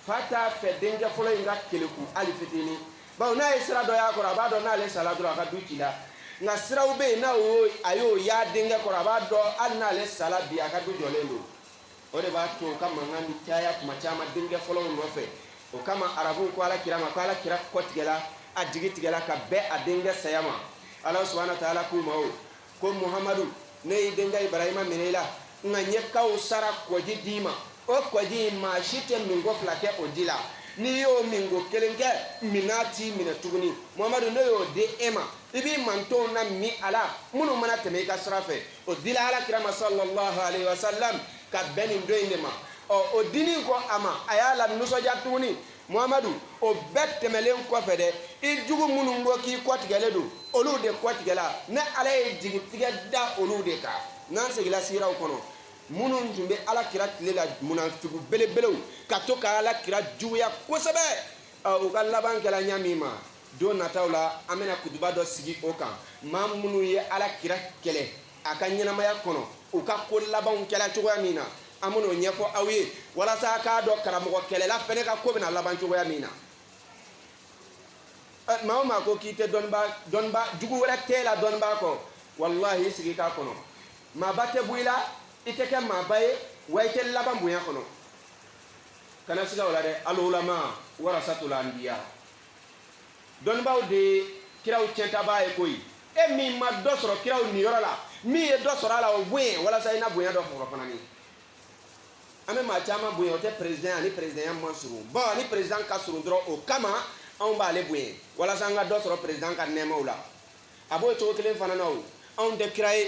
fata fe denga fola inga keleku ali fitini ba na isra do ya kora ba do na le sala do aka dutila nga sira ube na o ayo ya denga kora ba do al na le sala bi aka du jolendo o de ba to kama ngani taya kuma chama denga fola no fe o kama arabu ko ala kira kotigela ajigitigela ka be adenga sayama allah subhanahu wa ta'ala kuma o ko muhammadu ne denga ibrahima menela nga nyeka usara ko jidima o ko di ma shite mingo flake odila ni yo mingo kelenge minati minatuguni muhammadu no yo de ema ibi manto na mi ala munu mana teme ka srafe o dila ala kirama sallallahu alaihi wasallam ka beni ndoinde ma o dini ko ama ayala nusoja tuni muhammadu o betemelen ko fede i jugu munu ngo ki kwatigale do olu de kwatigala na ala e jigi tigada olu de ka nan se gila siraw kono munun tumbe ala kira tilela munafiku belebelew ka to ka ala kira juya kosebe o ka laban kala nyamima do natawla amena kutuba do sigi o kan ma munu ye ala kira kele aka nyenamaya kono o ka ko laban kala cogoya mina amuno nyefo awi wala sa ka do karamo kele la fene ka ko bina laban cogoya mina ma ko kite donba jugu wala tela donba ko wallahi sigi ka kono ma bate buila iteke ma baye wayte laban buya kono kana siga wala de al ulama warasatul anbiya don baw de kiraw centa baye koy e mi ma do soro kiraw ni yorala mi e do soro ala o buye wala say na buya do ko fanani ame ma chama buye o te president ani president Mansuru ba ni president Kasuru dro o kama on ba le buye wala sanga do soro president ka nema wala abo to kelen fanana o on de kraye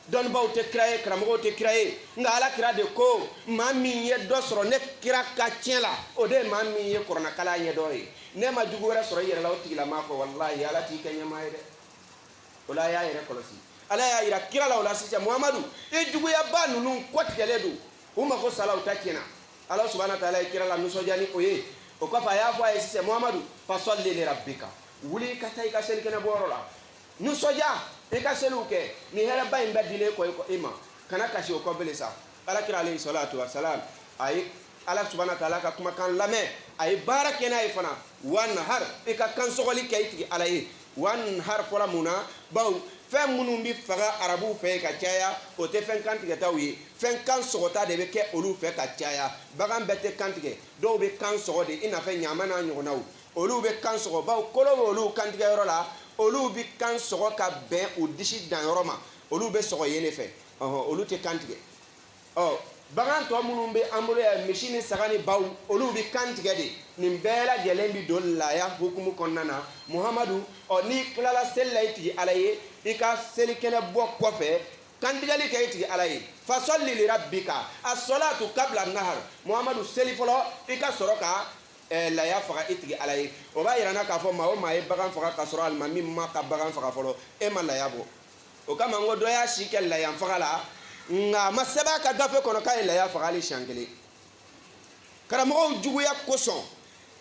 don baw te kraye kramo te kraye nga ala kira de ko ma mi ye do soro ne kira ka tiela o de ma mi ye korona kala ye do yi ne ma jugu wara soro yere law tigila ma ko wallahi ala ti kenya ma de wala ya yere kolosi ala ya ira kira law la sija muhammadu e jugu ya ba nunu ko tigele do uma ko salaw ta kina ala subhanahu wa ta'ala kira la nuso jani oye o ko fa ya fo ay sija muhammadu fa salli li rabbika wuli ka tay ka sel kana borola nuso ja e ka seluke ni hera bay mbadile ko ima kana kashi ko belesa ala kira alayhi salatu wassalam ay ala subhanahu wa ta'ala ka kuma kan lame ay barakena ay fana wan har e ka kan sogoli kayti alay wan har fora muna baw fem munum bi faga arabu fe ka caya o te fen kantige tawi fen kan sogota de be ke olu fe ka caya bagan bete kantige do be kan sogode ina fe nyama na nyonaw olu be kan sogo baw kolo olu kantige yorola olu bi kan sogo ka ben o dishi dan yoroma olu be sogo yene fe olu te kantige bagan to munum be amule ya machine sagani baw olu bi kantige de nim bela gelembi do la ya hukumu konnana muhammadu o ni klala sellayti alaye ika seli kene bo kofe kandigali kayti alaye fa salli li rabbika as-salatu qabla an-nahar muhammadu seli folo ika soroka la ya faga itigi alaye o ba yirana ka fo ma o ma e bagan faga ka soro alma mi ma ka bagan faga folo e ma la yabo o kama ngo do ya shikel la ya faga la nga masaba ka gafe kono kay la ya faga ali shankele karamo jugu ya koson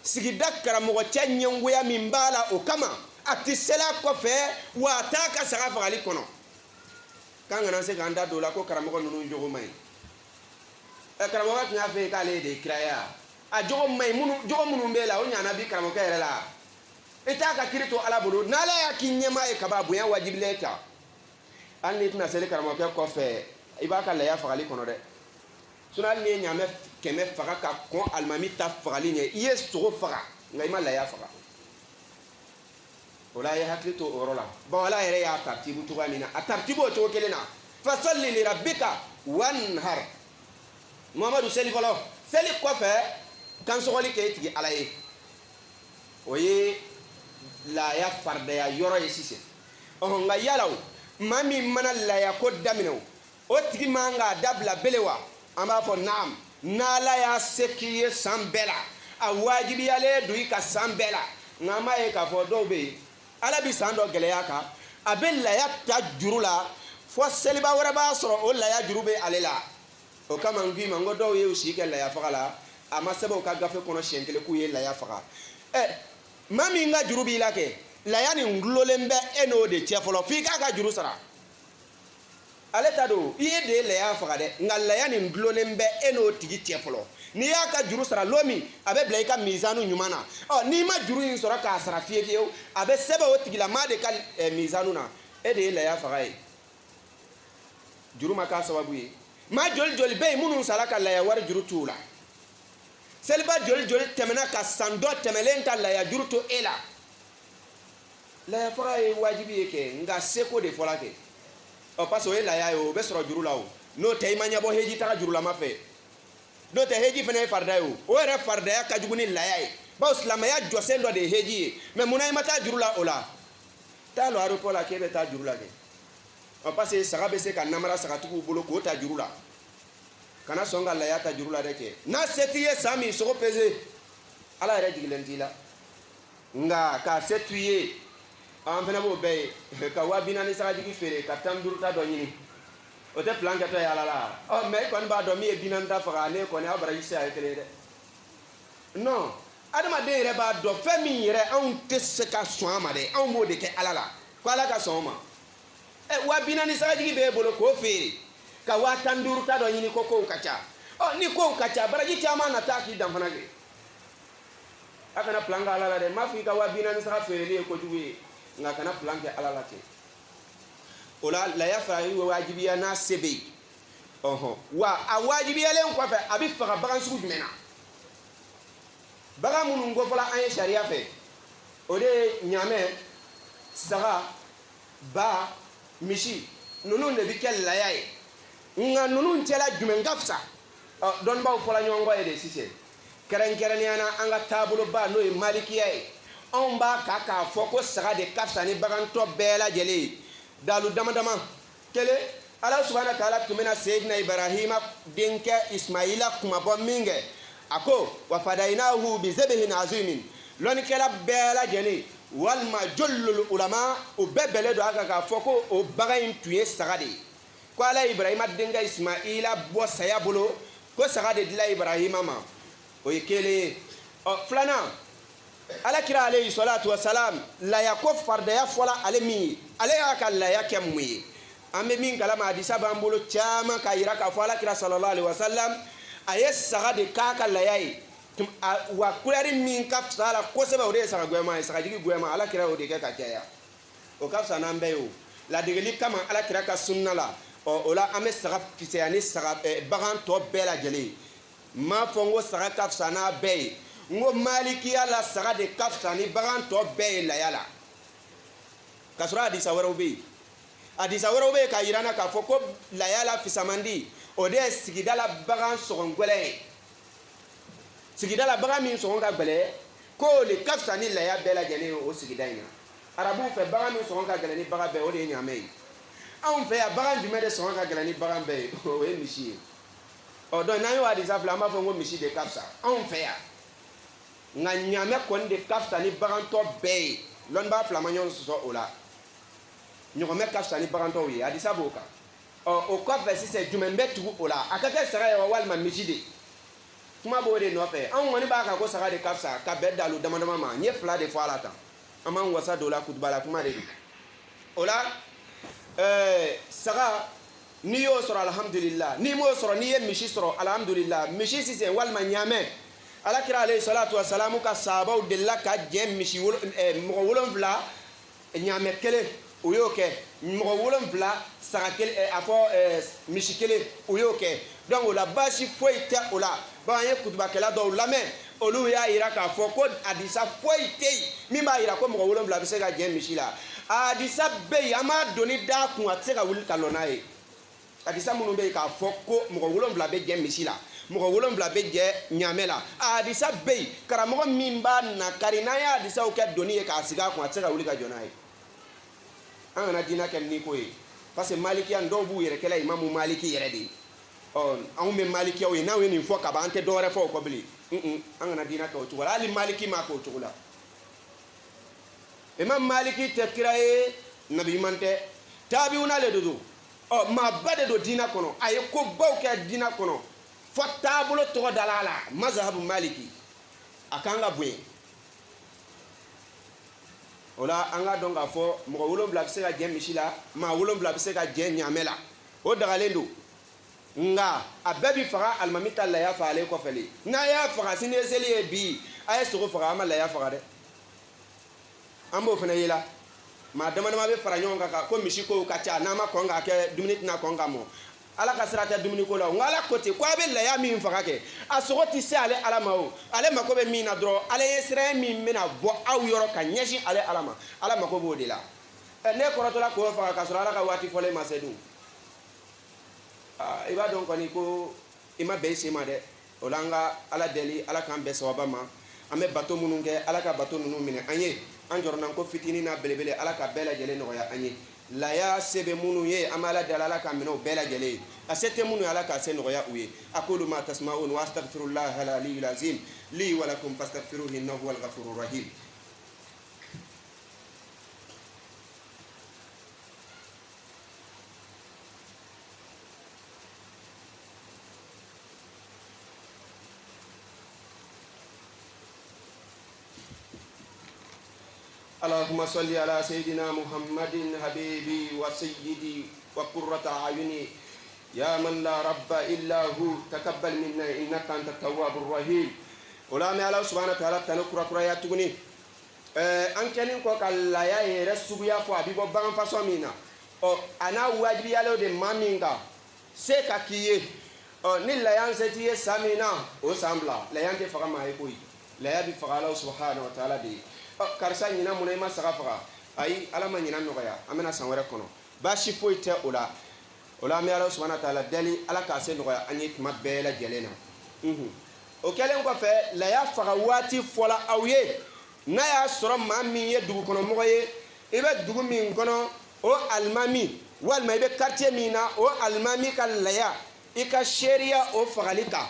sigida karamo cha nyengu ya mimbala o kama atisela ko fe wa ta ka saga faga ali kono kanga nan se ganda do la ko karamo nunu jogo mai e karamo wa nya fe ka le de kraya a jogo mai jogo munu mbela o nyana bi karamo ka yela eta ka kirito ala bulu nala ya kinyema e kababu ya wajibileta an ni tuna sele karamo ka ko fe ibaka la ya fagali kono de sunal ni nyame keme faga ka kon almami ta fagali ne yes to faga ngai ma la ya faga wala ya haklito orola ba wala yere ya tartibu to gamina atartibu to kelena fasalli li rabbika wanhar muhammadu seli folo seli ko fe kan sogoli ke tigi alaye oye la ya farda ya yoro yesise o nga yalaw mami mana la ya ko damino o tigi manga dabla belewa amba fo naam nala ya sekiye sambela a wajibi yale duyi ka sambela ngama e ka fo dobe ala bi sando geleya ka abella ya tajurula fo seliba wara ba soro o la ya jurube alela o kama ngi mango do ye usike la ya fagala ama sebo ka gafe kono shenkele ku ye la ya faga mami nga jurubi la ke la ya ni nglolembe eno de chefolo fi ka juru sara ale tado iye de la ya faga de ngalla ya ni nglolembe eno tigi chefolo ni ya ka juru sara lomi abe blaika mizanu nyumana ni ma juru in sora ka sara fiye abe seba o tigi la ma de ka mizanu na e de la ya faga e juru maka sababu ye ma jol be munun salaka la ya war juru tula selba jol temena ka sando temelenta la ya juru to ela la ya faga e wajibi yake nga seko de fola ke o paso e la ya yo be soro juru la o no tay manya bo heji taka juru la ma fe n'o tɛ heji fana ye farida ye o yɛrɛ faridaya ka jugu ni laya ye bawo silamɛya jɔsen dɔ de ye heji ye mais munna i ma taa juru la o la taa lɔ aéroport la k'e bɛ taa juru la kɛ parce que saga bɛ se ka namara sagatigiw bolo k'o ta juru la kana sɔn ka laya ta juru la dɛ cɛ n'a se t'i ye san min sogo pese ala yɛrɛ jigilen t'i la nka k'a se t'u ye an fana b'o bɛɛ ye ka 40,000 sagajigi feere ka 15 ta dɔ ɲini o tɛ plan kɛtɔ ye ala la mais i kɔni b'a dɔn min ye 40 ta faga ne kɔni aw baraji se a ye kelen ye dɛ non adamaden yɛrɛ b'a dɔn fɛn min yɛrɛ anw tɛ se ka sɔn a ma dɛ anw b'o de kɛ ala la ko ala ka sɔn o ma 40,000 sagajigi b'e bolo k'o feere ka 15 ta dɔ ɲini ko kow ka ca ni kow ka ca baraji caman na taa k'i dan fana kɛ a kana plan kɛ ala la dɛ m'a fɔ i ka 40,000 saga feereli ye kojugu ye nka kana plan kɛ ala la ten o la laya fara ye wajibiya n'a se bɛ yen wa a wajibiyalen kɔfɛ a bɛ faga bagan sugu jumɛn na bagan minnu kofɔla an ye sariya fɛ o de ye ɲaamɛ saga ba misi ninnu de bɛ kɛ laya ye nka ninnu cɛla jumɛn ka fisa dɔnnibaw fɔla ɲɔgɔn kɔ ye de sisan kɛrɛnkɛrɛnnenya na an ka taaboloba n'o ye malikiya ye anw b'a kan k'a fɔ ko saga de ka fisa ni bagantɔ bɛɛ lajɛlen ye dalu dama dama kelen ala subhanahu wa ta'ala tun bɛna seyidina ibrahima denkɛ ismaila kumabɔ min kɛ a ko wa fadayinahu bi zabihin azimin lɔnnikɛla bɛɛ lajɛlen walima jolul ulama o bɛɛ bɛnlen don a kan k'a fɔ ko o bagan in tun ye saga de ye ko ala ye ibrahima denkɛ ismaila bɔ saya bolo ko saga de dila ibrahima ma o ye kelen ye filanan alakira alayhi salatu wasalam laya ko faridaya fɔla ale min ye ale y'a ka laya kɛ mun ye an bɛ min kalama hadisa b'an bolo caman k'a yira k'a fɔ alakira sallallahu alaihi wasallam a ye saga de k'a ka laya ye wa kulɛri min ka fisa a la kosɛbɛ o de ye saga gɛnma ye sagajigi gɛnma alakira y'o de kɛ ka caya o ka fisa n'an bɛɛ ye o ladegeli kama alakira ka sunna la o la an bɛ saga fisaya ni saga bagan tɔ bɛɛ lajɛlen m'a fɔ n ko saga ka fisa n'a bɛɛ ye n ko malikiya la saga de ka fisa ni bagan tɔ bɛɛ ye laya la k'a sɔrɔ hadisa wɛrɛw bɛ yen hadisa wɛrɛw bɛ yen k'a yira n na k'a fɔ ko laya la fisamandi o de ye sigida la bagan sɔgɔn gɛlɛn ye sigida la bagan min sɔgɔn ka gɛlɛn k'o de ka fisa ni laya bɛɛ lajɛlen ye o sigida in na arabuw fɛ bagan min sɔgɔn ka gɛlɛn ni bagan bɛɛ o de ye ɲaamɛ ye anw fɛ yan bagan jumɛn de sɔgɔn ka gɛlɛn ni bagan bɛɛ ye o ye misi ye donc n'an y'o hadisa filɛ an b'a fɔ ko misi de ka fisa anw fɛ yan nka ɲaamɛ kɔni de ka fisa ni bagantɔ bɛɛ ye lɔnnibaga fila ma ɲɔgɔn sɔsɔ o la ɲɔgɔnmɛ ka fisa ni bagantɔw ye hadisa b'o kan o kɔfɛ sisan jumɛn bɛ tugu o la a ka kɛ saga ye wa walima misi de kuma b'o de nɔfɛ anw kɔni b'a kan ko saga de ka fisa ka bɛn dalu dama dama ma n ye fila de fɔ a la tan an b'an wasa don o la kutuba la kuma de don o la saga n'i y'o sɔrɔ alhamdulillah n'i m'o sɔrɔ n'i ye misi sɔrɔ alhamdulillah misi sisan walima ɲaamɛ alakira alayhi salatu wasalamu ka sahabaw delila ka jɛ misi mɔgɔ 7 ɲaamɛ kelen o y'o kɛ mɔgɔ 7 saga kelen a fɔ misi kelen o y'o kɛ donc o la baasi foyi tɛ o la bawo an ye kutubakɛla dɔw lamɛn olu y'a yira k'a fɔ ko hadisa foyi tɛ yen min b'a yira ko mɔgɔ 7 bɛ se ka jɛ misi la hadisa bɛ yen an m'a donni d'a kun a tɛ se ka wuli ka nɔ n'a ye hadisa minnu bɛ yen k'a fɔ ko mɔgɔ 7 bɛ jɛ misi la mɔgɔ 7 bɛ jɛ ɲaamɛ la hadisa bɛ yen karamɔgɔ min b'a nakari n'an ye hadisaw kɛ donni ye k'a sigi a kun a tɛ se ka wuli ka jɔ n'a ye an kana diinɛ kɛ ni ko ye parce que malikiya dɔw b'u yɛrɛ kɛla imamu maliki yɛrɛ de ye anw bɛ malikiyaw ye n'anw ye nin fɔ kaban an tɛ dɔwɛrɛ fɔ o kɔ bilen an kana diinɛ kɛ o cogo la hali maliki ma kɛ o cogo la imam maliki tɛ kira ye nabi ɲuman tɛ taabiuna le de don maaba de don diinɛ kɔnɔ a ye kobaw kɛ diinɛ kɔnɔ fɔ taabolo tɔgɔ dala a la mazhabu maliki a kan ka bonya o la an ka dɔn k'a fɔ mɔgɔ 7 bɛ se ka jɛ misi la maa 7 bɛ se ka jɛ ɲaamɛ la o dagalen don nka a bɛɛ bi faga alimami ta laya fagalen kɔfɛ le n'a y'a faga sini ye seli ye bi a ye sogo faga an ma laya faga dɛ an b'o fana ye la maa dama dama bɛ fara ɲɔgɔn kan ko misi kow ka ca n'a ma kɔn k'a kɛ dumuni tɛna kɔn ka mɔ ala ka sira tɛ dumuni ko la nka ala ko ten ko a bɛ laya min faga kɛ a sogo tɛ se ale ala ma o ale mako bɛ min na dɔrɔn ale ye sira min bɛna bɔ aw yɔrɔ ka ɲɛsin ale ala ma ala mako b'o de la ne kɔrɔtɔla k'o faga k'a sɔrɔ ala ka waati fɔlen ma se dun i b'a dɔn kɔni ko i ma bɛn i sen ma dɛ olanga ala deli ala kan be sawaba ma ame bato munun ke ala ka bato nunu mine anye an jornan ko fitini na belebele ala ka bela jele no ya anye la ya sebe munu ye amala dala ala ka mino bela jele asete munu ala ka se no ya uye aqulu ma tasma'un wa astaghfirullah al-aliyyil azim li wa lakum fastaghfiruhu innahu huwal ghafurur rahim. اللهم صل على سيدنا محمد حبيبي وسيدي وقرة أعيني يا من لا رب إلا هو تقبل منا إنك أنت التواب الرحيم ولا ما الله سبحانه وتعالى تنكر كريا تغني أنكني كوكالا يا يرسو يا فو أبي ببان فاسومينا أنا واجبي على de maminga c'est kakiye ni la yanzeti samina o sambla la yante fagama ekoi la yabi fagala subhanahu wa ta'ala de karisa nyina munay ma saga faga ay ala ma nyina nogaya amena sanwere kono ba shi foite ola mi ala subhanahu wa ta'ala dali ala ka se nogaya anyi ma bela jelena o kelen ko fe la ya faga wati fola awye na ya soro ma min ye dugu kono moye ibe dugu min kono o almami wal ma ibe quartier mina o almami kal la ya ika sheria o fagalika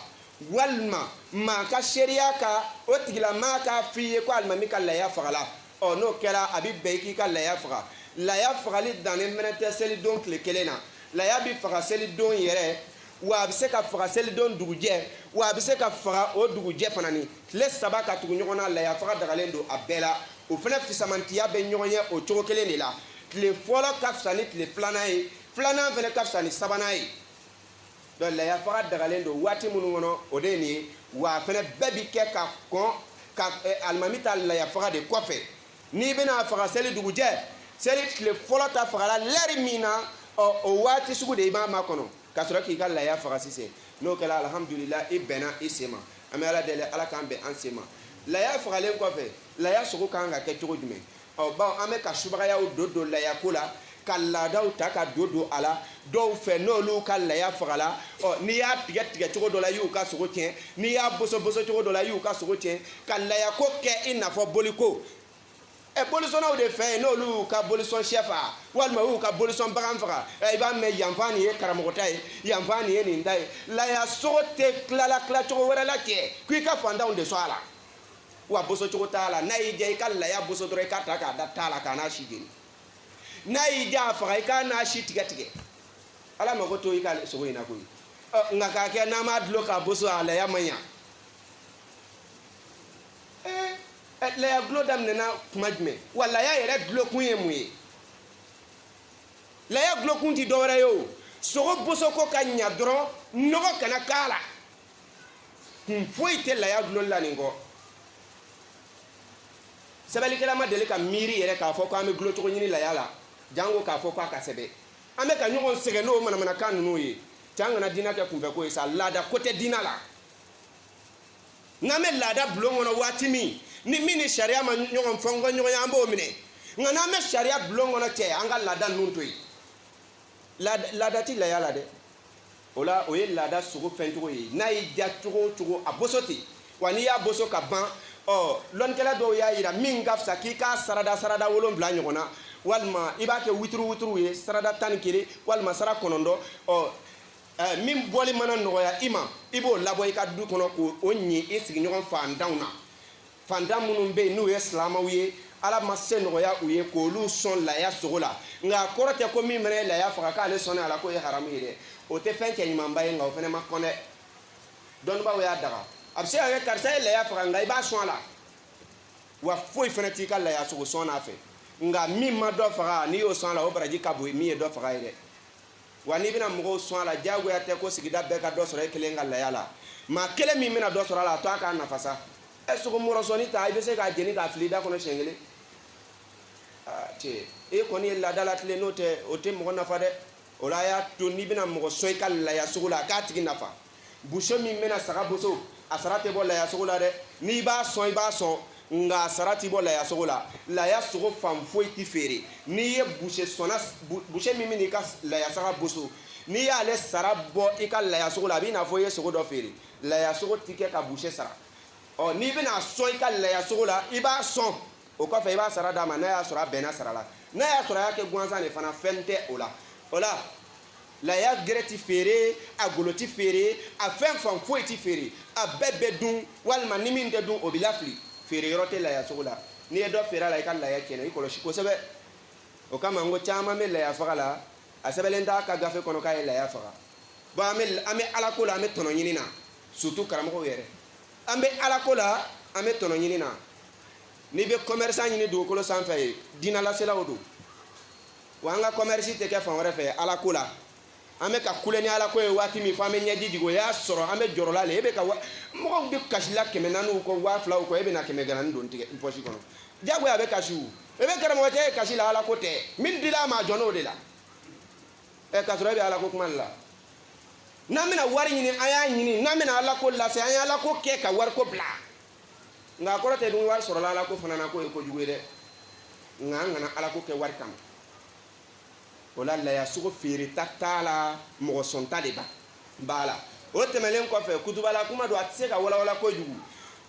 walma ma ka sheria ka o tigila ma ka fiye ko almami ka la ya fagala o no kela abi beiki ka la ya faga la ya fagali dans les menete seli donc le kelena la ya bi faga seli don yere wa bi se ka faga seli don duguje wa bi se ka faga o duguje fanani le sabaka tugu nyona la ya faga dagalendo abela o fana fisamantiya be nyonya o chogo kelene la le fola kafsani le flanae flana vele kafsani sabanae donc la ya faga dagalendo wati munu ngono o de ni wa fana bebi ke ka kon ka almamita la ya faga de kofe ni bena faga seli duguje seli le fola ta faga la leri mina o wati sugu de ima makono kasura ki la ya faga sise no kala alhamdulillah ibena isema amela dele ala kambe ansema la ya faga len kofe la ya sugu kanga ke jogo jume o ba ame ka subaka ya dodo la ya kula kala daw ta ka dodo ala do fe no lu kala ya fagala o ni ya tiga cogo do la yu ka sogo tien ni ya boso cogo do la yu ka sogo tien kala ya ko ke ina fo boliko e bolison o de fe no lu ka bolison chefa wal ma u ka bolison bagam faga e ba me yamfani e karamogotay yamfani e nindai la ya sote kala cogo wera la ke ku ka fanda on de swala wa boso cogo tala na ije kala ya boso dore ka ta ka da tala kana shigini na ija faga ka na shi tigatige ala ma goto yi ka sogo ina ko nga ka ke na ma dlo ka boso ala ya manya le ya glo dam na kumajme wala ya yere glo kunye muye le ya glo kunti dore yo sogo boso ko ka nya dro nogo kana kala foite la ya glo la ningo sabali kala ma dele ka miri yere ka fo ko am glo to ko nyini la yala jango ka fo ko ka sebe ame ka nyogon sege no mana kan no ye tanga na dina ke kumbe ko isa lada kote dina la ngame lada blongo no watimi ni mini sharia ma nyogon fongo nyogon yambo mine ngana me sharia blongo no che anga lada nuntoi lada ti la yala de ola oye lada sugo fentugo ye na ija tugo abosoti wani ya boso ka ban lon kala do ya ira min gafsa ki ka sarada wolon bla nyogona walma ibake witru ye sarada tan kiri walma sara konondo min boli mana noya ima ibo labo ka du kono ko onni isigi nyogon fandam munun be nu islama wiye ala masen noya uye ko lu son la ya sogola nga korote ko mi mene la ya faka ka le sona ala ko e haramu ire o te fenke ni mamba nga o fene makone don ba ya daga abse ya karsa la ya faka nga iba son ala wa foi fanatika la ya sogo son afe nga mi ma do faka ni o son la o baraji ka bo mi e do faka ire wani bina mugo son la jago ya te ko sigida be ka do soro kelenga la yala ma kele mi mina do soro la to aka nafasa esugo morosoni ta ibe se ka jeni ka flida kono shengele che e koni la dalatle note o te mo nafa de ola ya to ni bina mo so ka la ya sugula ka tigi nafa busho mi mena saka boso asarate bo la ya sugula de ni ba so nga sarati bo la ya sugula la ya sugo fam foi ti fere ni ye bushe sona bushe mi mini ka la ya saka boso ni ya le sarabo e ka la ya sugula bi na fo ye sugo do fere laya sogo tike ka boucher sara ni bena sɔn I ka laya sogo la I b'a sɔn o kɔfɛ I b'a sara d'a ma n'a y'a sɔrɔ a bɛnna sara la n'a y'a sɔrɔ a y'a kɛ gansan de fana fɛn tɛ o la laya gɛrɛ ti feere a golo ti feere a fɛn fan foyi ti feere a bɛɛ bɛ dun walima ni min tɛ dun o bi lafili feere yɔrɔ tɛ laya sogo la n'i ye dɔ feere a la I ka laya tiɲɛna I kɔlɔsi kosɛbɛ o kama n ko caman bɛ laya faga la a sɛbɛnlen t'a ka gafe kɔnɔ k'a ye laya faga bon an bɛ ala ko la an bɛ tɔnɔ ɲini na surtout karamɔgɔw yɛrɛ an bɛ ala ko la an bɛ tɔnɔ ɲini na n'i bɛ commerçant ɲini dugukolo sanfɛ ye diinalaselaw don wa an ka commerce tɛ kɛ fan wɛrɛ fɛ ala ko la an bɛ ka kule ni ala ko ye waati min fɔ an bɛ ɲɛji jigin o y'a sɔrɔ an bɛ jɔrɔla le e bɛ ka mɔgɔw bɛ kasila 400 kɔ 2000 kɔ e bɛ na 100 don tigɛ poche kɔnɔ jagoya a bɛ kasi o e bɛ karamɔgɔ cɛ ye kasi la ala ko tɛ min dila a ma jɔn n'o de la ka sɔrɔ e bɛ ala ko kuma de la n'an bɛna wari ɲini an y'a ɲini n'an bɛna ala ko lase an ye ala ko kɛ ka wari ko bila nka a kɔrɔ tɛ dun wari sɔrɔla ala ko fana na k'o ye kojugu ye dɛ nka an kana ala ko kɛ wari kama o la laya sogo feere ta t'a la mɔgɔ sɔn ta de b'a la o tɛmɛnen kɔfɛ kutubala kuma don a tɛ se ka walawala kojugu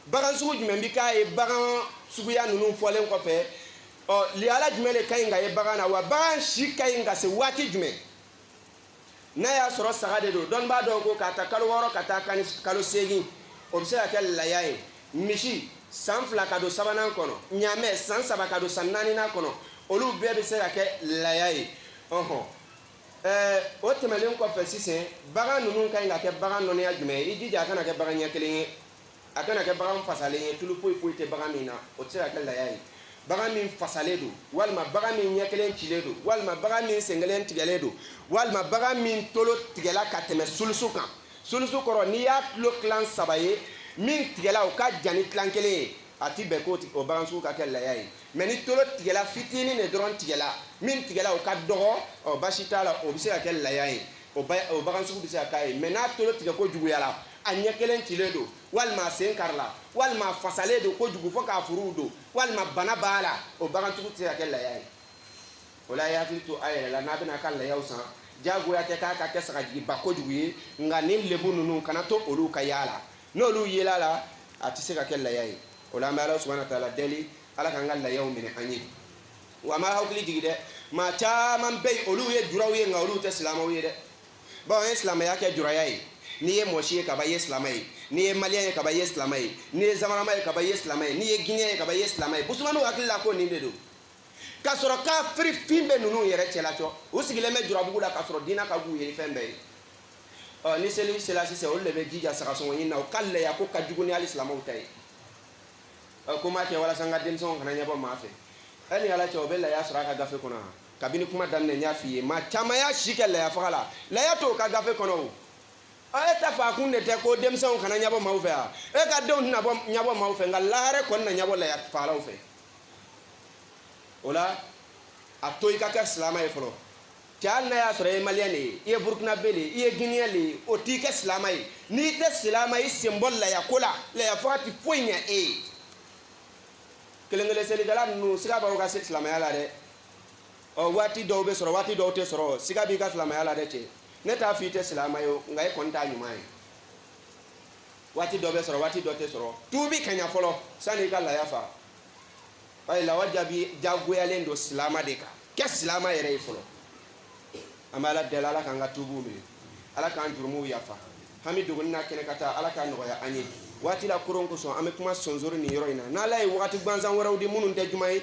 bagan sugu jumɛn bi k'a ye bagan suguya ninnu fɔlen kɔfɛ lihala jumɛn de ka ɲi ka ye bagan na wa bagan si ka ɲi ka se waati jumɛn n'a y'a sɔrɔ saga de don dɔnnibaa dɔw ko k'a ta kalo 6 ka taa kalo 8 o bɛ se ka kɛ laya ye misi san 2 ka don 3nan kɔnɔ ɲaamɛ san 3 ka don san 4nan kɔnɔ olu bɛɛ bɛ se ka kɛ laya ye o tɛmɛnen kɔfɛ sisan bagan ninnu ka ɲi ka kɛ bagan nɔnɔya jumɛn ye I jija a kana kɛ bagan ɲɛ kelen ye a kana kɛ bagan fasalen ye tulu foyi foyi tɛ bagan min na o tɛ se ka kɛ laya ye bagan min fasalen don walima bagan min ɲɛ kelen cilen don walima bagan min sen kelen tigɛlen don walima bagan min tolo tigɛla ka tɛmɛ sulusu kan sulusu kɔrɔ n'i y'a tulo tilan 3 ye min tigɛla o ka jan ni tilan kelen ye a ti bɛn k'o bagan sugu ka kɛ laya ye mais ni tolo tigɛla fitinin de dɔrɔn tigɛla min tigɛla o ka dɔgɔ basi t'a la o bɛ se ka kɛ laya ye o bagan sugu bɛ se ka k'a ye mais n'a tolo tigɛ ko juguyala a ɲɛ kelen cilen don walima a sen karila walima a fasalen don kojugu fo k'a furu don walima bana b'a la o bagan sugu tɛ se ka kɛ laya ye o la a ye hakili to a yɛrɛ la n'a bɛna a ka layaw san jagoya tɛ k'a ka kɛ sagajigiba kojugu ye nka nin lebu ninnu kana to olu ka yaala n'olu yela la a tɛ se ka kɛ laya ye o la an bɛ ala subahana taala deli ala k'an ka layaw minɛ an ye wa an b'a hakili jigin dɛ maa caman bɛ yen olu ye juraw ye nka olu tɛ silamɛw ye dɛ bawo an ye silamɛya kɛ juraya ye n'i ye mɔsi ye kaba i ye silamɛ ye n'i ye maliyɛn ye kaba i ye silamɛ ye n'i ye zamarama ye kaba i ye silamɛ ye n'i ye guinéen ye kaba i ye silamɛ ye busumaniw hakili la ko nin de don k'a sɔrɔ kafiri fin bɛ ninnu yɛrɛ cɛla cɔ u sigilen bɛ jurabugu la k'a sɔrɔ diinɛ ka b'u ye fɛn bɛɛ ye ni seli sera sisan olu de bɛ jija sagasɔngɔ ɲini na u ka laya ko ka jugu ni hali silamɛw ta ye ko m'a kɛ walasa n ka denmisɛnw kana ɲɛbɔ maa fɛ hali ni ala cɛ o bɛ laya sɔrɔ a ka gafe kɔnɔ kabini kuma daminɛ n y'a f'i ye maa caman y'a si kɛ laya faga la laya t'o ka gafe kɔnɔ o e ta fa kun de tɛ ko denmisɛnw kana ɲɛbɔ maaw fɛ yan e ka denw tɛna ɲɛbɔ maaw fɛ nka lahara kɔni na ɲɛbɔ laya fagalaw fɛ o la a to i ka kɛ silamɛ ye fɔlɔ cɛ hali n'a y'a sɔrɔ i ye maliyɛn de ye i ye burukinabe de ye i ye guinéen de ye o t'i kɛ silamɛ ye n'i tɛ silamɛ ye i sen bɔ laya ko la laya faga tɛ foyi ɲɛ e ye kelen kelen selikɛla ninnu siga b'aw ka se silamɛya la dɛ waati dɔw bɛ sɔrɔ waati dɔw tɛ sɔrɔ siga b'i ka silamɛya la dɛ cɛ ne t'a fɔ i tɛ silamɛ ye o nka e kɔni t'a ɲuman ye waati dɔ bɛ sɔrɔ waati dɔ tɛ sɔrɔ tuubi ka ɲa fɔlɔ sanni i ka laya fa ayi lawa jagoyalen don silamɛ de kan kɛ silamɛ yɛrɛ ye fɔlɔ an bɛ ala deli ala k'an ka tuubiw minɛ ala k'an jurumuw yafa hami dogoni n'a kɛnɛ ka taa ala k'a nɔgɔya an ye waati la koron kosɔn an bɛ kuma sɔnsori nin yɔrɔ in na n'ala ye wagati gansan wɛrɛw di minnu tɛ juma ye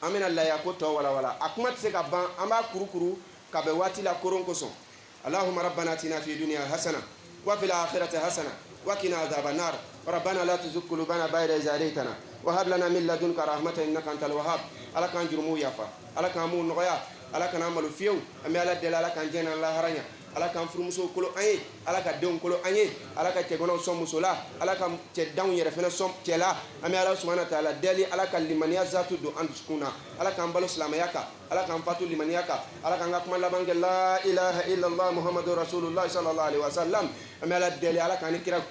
an bɛna laya ko tɔ walawala a kuma tɛ se ka ban an b'a kurukuru ka bɛn waati la koron kosɔn اللهم ربنا اتنا في الدنيا حسنه وفي الاخره حسنه وقنا عذاب النار ربنا لا تزغ قلوبنا بعد إذ هديتنا وهب لنا من لدنك رحمه انك انت الوهاب على كان جرمو يافا على كان مو نغيا على كان عمل فيو امي على دل على كان جنا الله هرانيا على كان فرمسو كلو اني على كان دون كلو اني على كان تغونو سوم مسولا على كان تداون يرفنا سوم تلا امي على سبحانه وتعالى دلي على كان لمن يزاتو دو اند سكونا على كان بالو سلامياكا على كان فاتو لمن ياكا على كان كما لبانك لا اله الا الله محمد رسول الله صلى الله عليه وسلم امي على دلي على كان كرا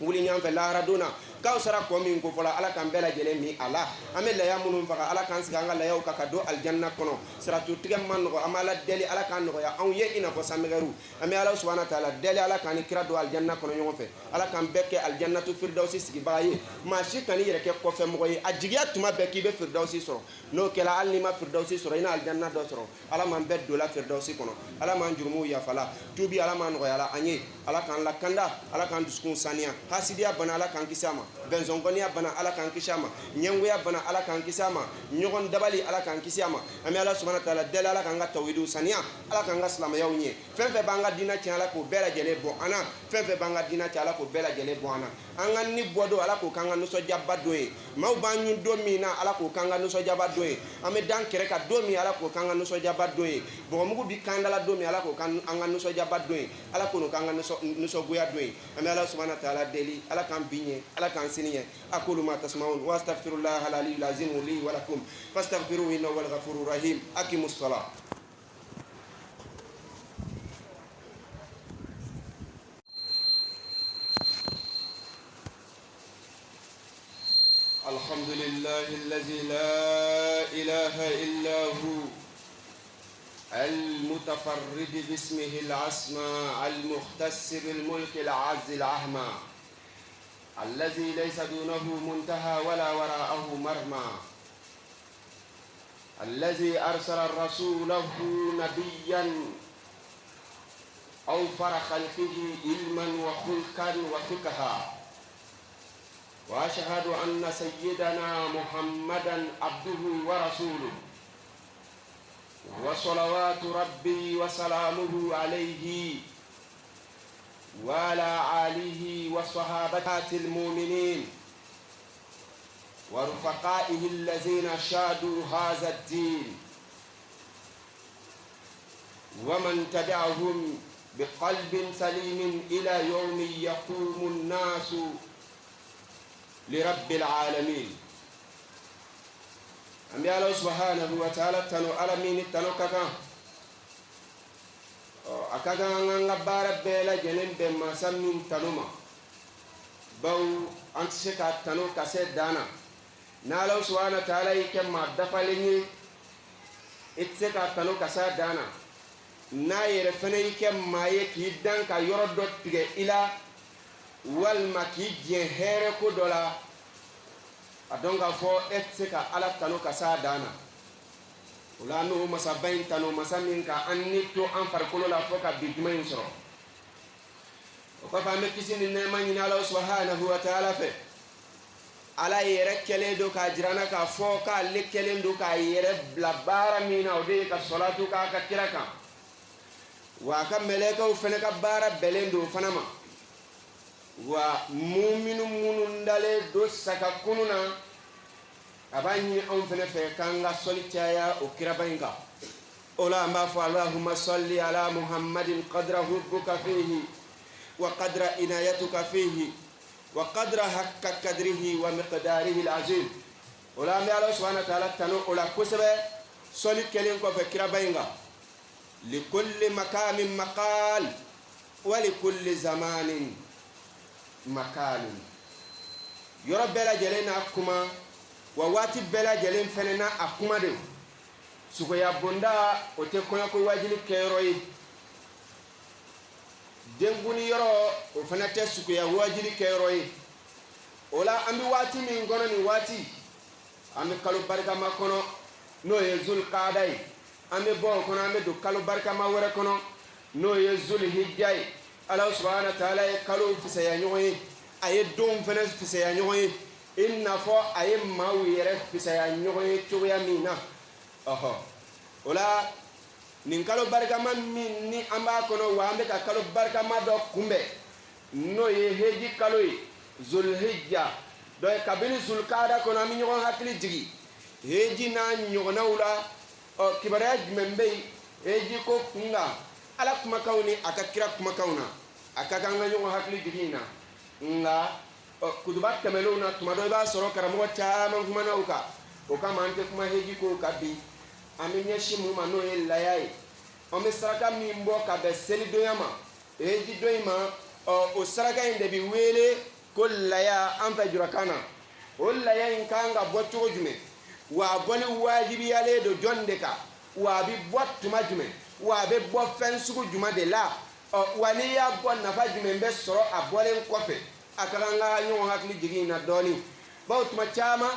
ولي نيام في لا ردونا kaw sara ko min ko fola ala kan bela jele mi ala ame la yamunum fa ala kan siga ngala yaw ka do aljanna kono siratu tigam man ko amala deli ala kan no ya on ye ina fo samigaru ame ala subhanahu wa ta'ala deli ala kan kira do aljanna kono nyongo fe ala kan bekke aljannatu firdausi sigi baye ma shi kan yere ke ko fe mo yi ajigiya tuma bekki be firdausi soro no kela alni ma firdausi soro ina aljanna do soro ala man beddo la firdausi kono ala man jurmu ya fala tubi ala man no yala anye ala kan la kanda ala kan duskun sania hasidiya bana ala kan kisama benzongoniya bana ala kan kisama nyenguya bana ala kan kisama nyogon dabali ala kan kisama ame ala subhanahu wa ta'ala dela ala kan ga tawhidu sania ala kan ga salama yawnye fenfe banga dina ci ala ko bela jele bo ana fenfe banga dina ci ala ko bela jele bo ana anga ni bodo ala ko kanga no so jabba doye maw banyu do mina ala ko kanga no so jabba doye ame dan kere ka do mi ala ko kanga no so jabba doye bo mugu bi kandala do mi ala ko kan anga no so jabba doye ala ko no kanga no so guya doye ame ala subhanahu wa ta'ala deli ala kan binye ala kan siniye aqulu ma tasma'un wa astaghfirullah al-aliyyil azim li wa lakum fastaghfiruhu innahu huwal ghafurur rahim aqimus salat. الحمد لله الذي لا إله إلا هو المتفرد باسمه العصمى المختص بالملك العز العهمى الذي ليس دونه منتهى ولا وراءه مرمى الذي أرسل رسوله نبيا أوفر خلقه علما وخلقا وفقها وأشهد أن سيدنا محمدا عبده ورسوله وصلوات ربي وسلامه عليه وعلى آله وصحابته المؤمنين ورفقائه الذين شادوا هذا الدين ومن تبعهم بقلب سليم إلى يوم يقوم الناس لرب العالمين. أمي الله سبحانه وتعالى تنو ألمين تنو كذا أكذا عن بارب بلا جنين بما سمين تنوما بو أنت شكا تنو كسر دانا نالو سبحانه وتعالى يكما دفلني إتسكا تنو كسر دانا ناير فني كما يكيدان كيردو تيجي إلى walma ki jien here ko dola adonga fo etseka ala tano kasa dana ulanu masabain tano masamin ka anni to an farkolo la foka bigmain soro ko fa me kisini ne mani na Allah subhanahu wa ta'ala fe ala yere kele do ka jirana ka fo ka lekele do ka yere blabara mina ode ka salatu ka ka kiraka wa ka meleka u fene ka bara belendo fanama wa mu'minu munundale do saka kununa abani on fene fe kanga solitaya o kirabainga ola ma fa allahumma salli ala muhammadin qadra hubbuka fihi wa qadra inayatuka fihi wa qadra hakka qadrihi wa miqdarihi alazim ola ma allah subhanahu wa ta'ala tanu ola kusebe soli kelen ko fe kirabainga li kulli makamin maqal wa li kulli zamanin makalin yoro bela jelena akuma wa wati bela jelen fenena akuma de suko ya bonda o te konya ko wajili keroyi denguni yoro o fanate suko ya wajili keroyi ola ambi wati min gono ni wati ambi kalu barka makono no ye zul qadai ambi bo kono ambi do kalu barka ma wore kono no ye zul hijjai Allah subhanahu wa ta'ala kalu fisaya nyoyi aye dom fene fisaya nyoyi inna fo aye mawire fisaya nyoyi chuya mina oho ola nin kalu barka ma min ni amba kono wa ambe ka kalu barka ma do kumbe no ye heji kalu zul hijja do kabini zul qada kono ami nyogon hakli jigi heji na nyogona ula o kibaraj membe heji ko kunga ala kuma kauni akakira kuma kauna akakanga nyongo hakli digina nga kudubat kameluna tumado ba soro karamo chama kuma na uka kama ante kuma heji ko kabi aminya shimu mano elayai o misraka mimbo ka beseli doyama heji doyma o saraka inde bi wele ko laya an fɛ jura kana o laya in kan ka bɔ cogo jumɛn wa a bɔli wajibiyalen don jɔn de kan wa a bɛ bɔ tuma jumɛn wa a bɛ bɔ fɛn sugu jumɛn de la wa n'i y'a bɔ nafa jumɛn bɛ sɔrɔ a bɔlen kɔfɛ a ka kan ka ɲɔgɔn hakili jigin in na dɔɔnin bawo tuma caman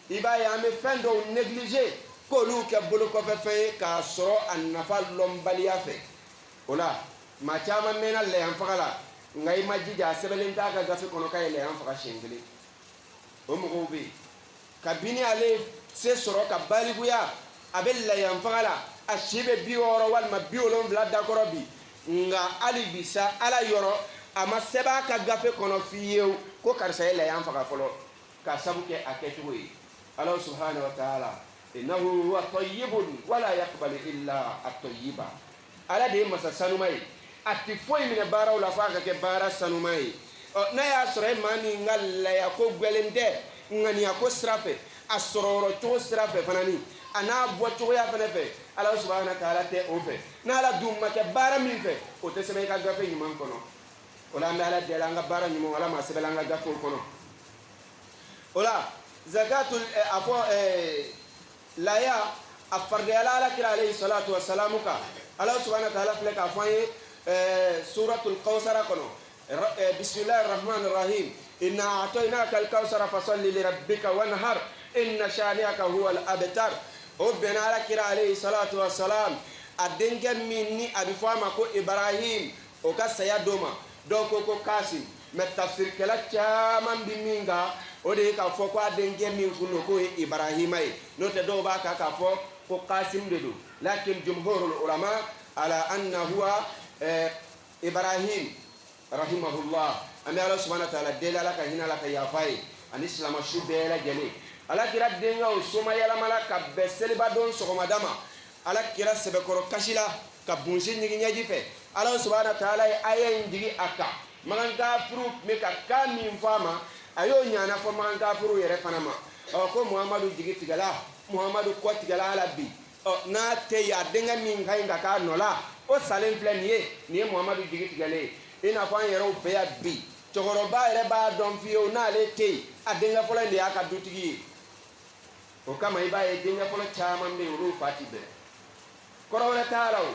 i b'a ye an bɛ fɛn dɔw négligé k'olu kɛ bolo kɔfɛ fɛn ye k'a sɔrɔ a nafa lɔnbaliya fɛ o la maa caman mɛnna lɛyan faga la nka i ma jija a sɛbɛnlen t'a ka gafe kɔnɔ k'a ye lɛyan faga siɲɛ kelen o mɔgɔw bɛ yen kabini ale se sɔrɔ ka balikuya a bɛ lɛyan faga la a si bɛ 60 walima 70 dakɔrɔ bi nka hali bi sa ala yɔrɔ a ma sɛbɛn a ka gafe kɔnɔ fiyewu ko karisa ye lɛyan faga fɔlɔ k'a sabu kɛ a kɛcogo ye ala subhanahu wa ta'ala innahu huwa tayyibun wala yaqbalu illa at-tayyiba ala de ye masa sanuma ye a tɛ foyi minɛ baaraw la f'a ka kɛ baara sanuma ye n'a y'a sɔrɔ e maa min ka laya ko gwɛlen tɛ ŋaniya ko sira fɛ a sɔrɔ yɔrɔ cogo sira fɛ fana ni a n'a bɔ cogoya fana fɛ ala subhanahu wa ta'ala tɛ o fɛ n'ala dun ma kɛ baara min fɛ o tɛ sɛbɛn i ka gafe ɲuman kɔnɔ o la an bɛ ala deli an ka baara ɲuman ala ma sɛbɛn an ka gafew kɔnɔ o la zakatul a fɔ laya a farigayala ala kira alayhi salatu wa salamu kan ala subhanahu wa ta'ala filɛ k'a fɔ an ye suratul kawsara kɔnɔ bismillahir rahmanir rahim inna a'tainaka al-kawsara fasalli li rabbika wanhar inna shani'aka huwa al-abtar o bɛnna ala kira alayhi salatu wa salam a denkɛ min ni a bɛ fɔ a ma ko ibrahim o ka saya dɔ ma dɔw ko ko kasim mɛ tafsirikɛla caman bi min kan o de ye k'a fɔ ko a denkɛ min kun don k'o ye ibrahima ye n'o tɛ dɔw b'a kan k'a fɔ ko kasim de don lakin jumhurul ulama ala anna huwa ibrahim rahimahullah an bɛ ala subhanahu wa ta'ala deli ala ka hinɛ ala ka yafa ye ani silamɛsu bɛɛ lajɛlen ala kira denkɛw soma yɛlɛmala ka bɛn seliba don sɔgɔmada ma ala kira sɛbɛkɔrɔ kasi la ka bunsi ɲigi ɲɛji fɛ ala subhanahu wa ta'ala ye aya in jigi a kan magan kafiru tun bɛ ka kan min fɔ a ma a y'o ɲana fɔ magan kafiru yɛrɛ fana ma ko muhamadu jigi tigɛla muhamadu kɔ tigɛla ala bi n'a tɛ yen a denkɛ min ka ɲi ka k'a nɔ la o salen filɛ nin ye muhamadu jigi tigɛlen ye i n'a fɔ an yɛrɛw fɛ yan bi cɛkɔrɔba yɛrɛ b'a dɔn fiyewu n'ale tɛ yen a denkɛ fɔlɔ in de y'a ka dutigi ye o kama i b'a ye denkɛ fɔlɔ caman bɛ yen olu fa ti bɛn kɔrɔ wɛrɛ t'a la o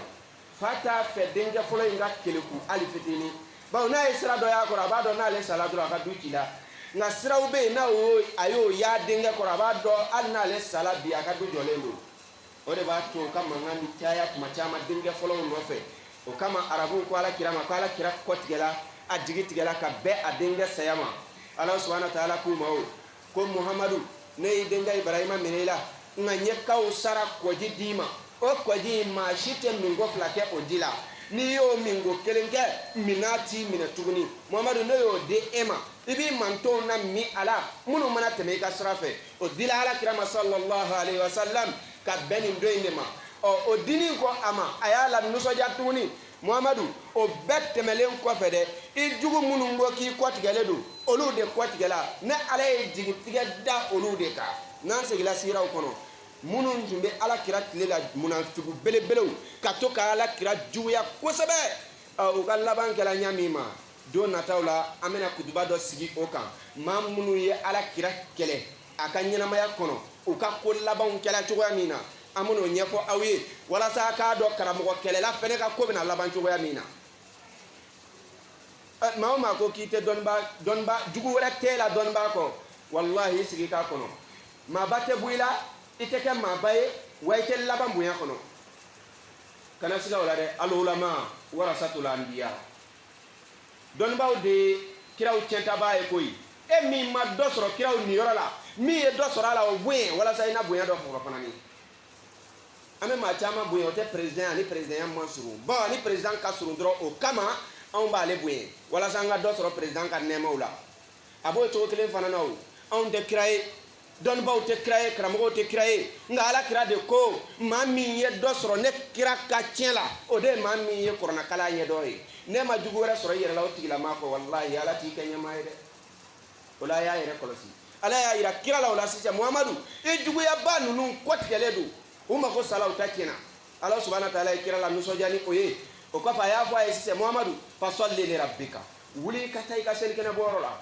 fa t'a fɛ denkɛ fɔlɔ in ka keleku hali fitinin bawo n'a ye sira dɔ y'a kɔrɔ a b'a dɔn n'ale sala dɔrɔn a ka du ci la nka siraw bɛ yen n'a a y'o y'a denkɛ kɔrɔ a b'a dɔn hali n'ale sala bi a ka du jɔlen don o de b'a to o ka mankan bi caya tuma caman denkɛ fɔlɔw nɔfɛ o kama arabuw ko ala kira ma ko ala kira kɔ tigɛla a jigi tigɛla ka bɛn a denkɛ saya ma ala subhanahu wa ta'ala k'u ma o ko muhamadu ne y'i denkɛ ibrahima minɛ i la nka n ye kaw sara kɔji d'i ma o kɔji in maa si tɛ minko fila kɛ o ji la n'i y'o minko kelen kɛ minan t'i minɛ tuguni muhamadu ne y'o di e ma i b'i mantonw na min a la minnu mana tɛmɛ i ka sira fɛ o dila ala kira ma sallallahu alayhi wa sallam ka bɛn nin don in de ma o dinin kɔ a ma a y'a la nisɔndiya tuguni muhamadu o bɛɛ tɛmɛlen kɔfɛ dɛ i jugu minnu ko k'i kɔtigɛlen don olu de kɔtigɛla ne ala ye jigitigɛ da olu de kan n'an segila siraw kɔnɔ minnu tun bɛ ala kira tile la munafigu belebelew ka to ka ala kira juguya kosɛbɛ u ka laban kɛla ɲa min ma don nataw la an bɛna kutuba dɔ sigi o kan maa minnu ye ala kira kɛlɛ a ka ɲɛnamaya kɔnɔ u ka ko labanw kɛla cogoya min na an bɛn'o ɲɛfɔ aw ye walasa a k'a dɔn karamɔgɔ kɛlɛla fɛnɛ ka ko bɛna laban cogoya min na maa o maa ko k'i tɛ dɔnniba jugu wɛrɛ t'e la dɔnniba kɔ walahi i sigi k'a kɔnɔ maaba tɛ bɔ i la i tɛ kɛ maaba ye wa i tɛ laban bonya kɔnɔ kana siga o la dɛ al-ulama warasatul anbiya dɔnnibaw de ye kiraw tiɲɛtabaa ye koyi e min ma dɔ sɔrɔ kiraw niyɔrɔ la min ye dɔ sɔrɔ a la o bonya walasa i na bonya dɔ sɔrɔ fana ni an bɛ maa caman bonya o tɛ président ani présidenya man surun bon ani président ka surun dɔrɔn o kama anw b'ale bonya walasa an ka dɔ sɔrɔ président ka nɛɛmaw la a b'o cogo kelen fana na o anw tɛ kira ye dɔnnibaw tɛ kira ye karamɔgɔw tɛ kira ye nka ala kira de ko maa min ye dɔ sɔrɔ ne kira ka tiɲɛ la o de ye maa min ye kuranakala ɲɛdɔn ye ne ma jugu wɛrɛ sɔrɔ i yɛrɛ la o tigilama kɔ walahi ala t'i kɛ ɲɛmaa ye dɛ o la a y'a yɛrɛ kɔlɔsi ala y'a yira kira la o la sisan muhamadu i juguyaba ninnu kɔtigɛlen don u mako sala u ta tiɲɛna ala subhanahu wa ta'ala ye kira la nisɔndiya ni o ye o kɔfɛ a y'a fɔ a ye sisan muhamadu fasalli li rabbika wuli ka taa i ka selikɛnɛ bɔyɔrɔ la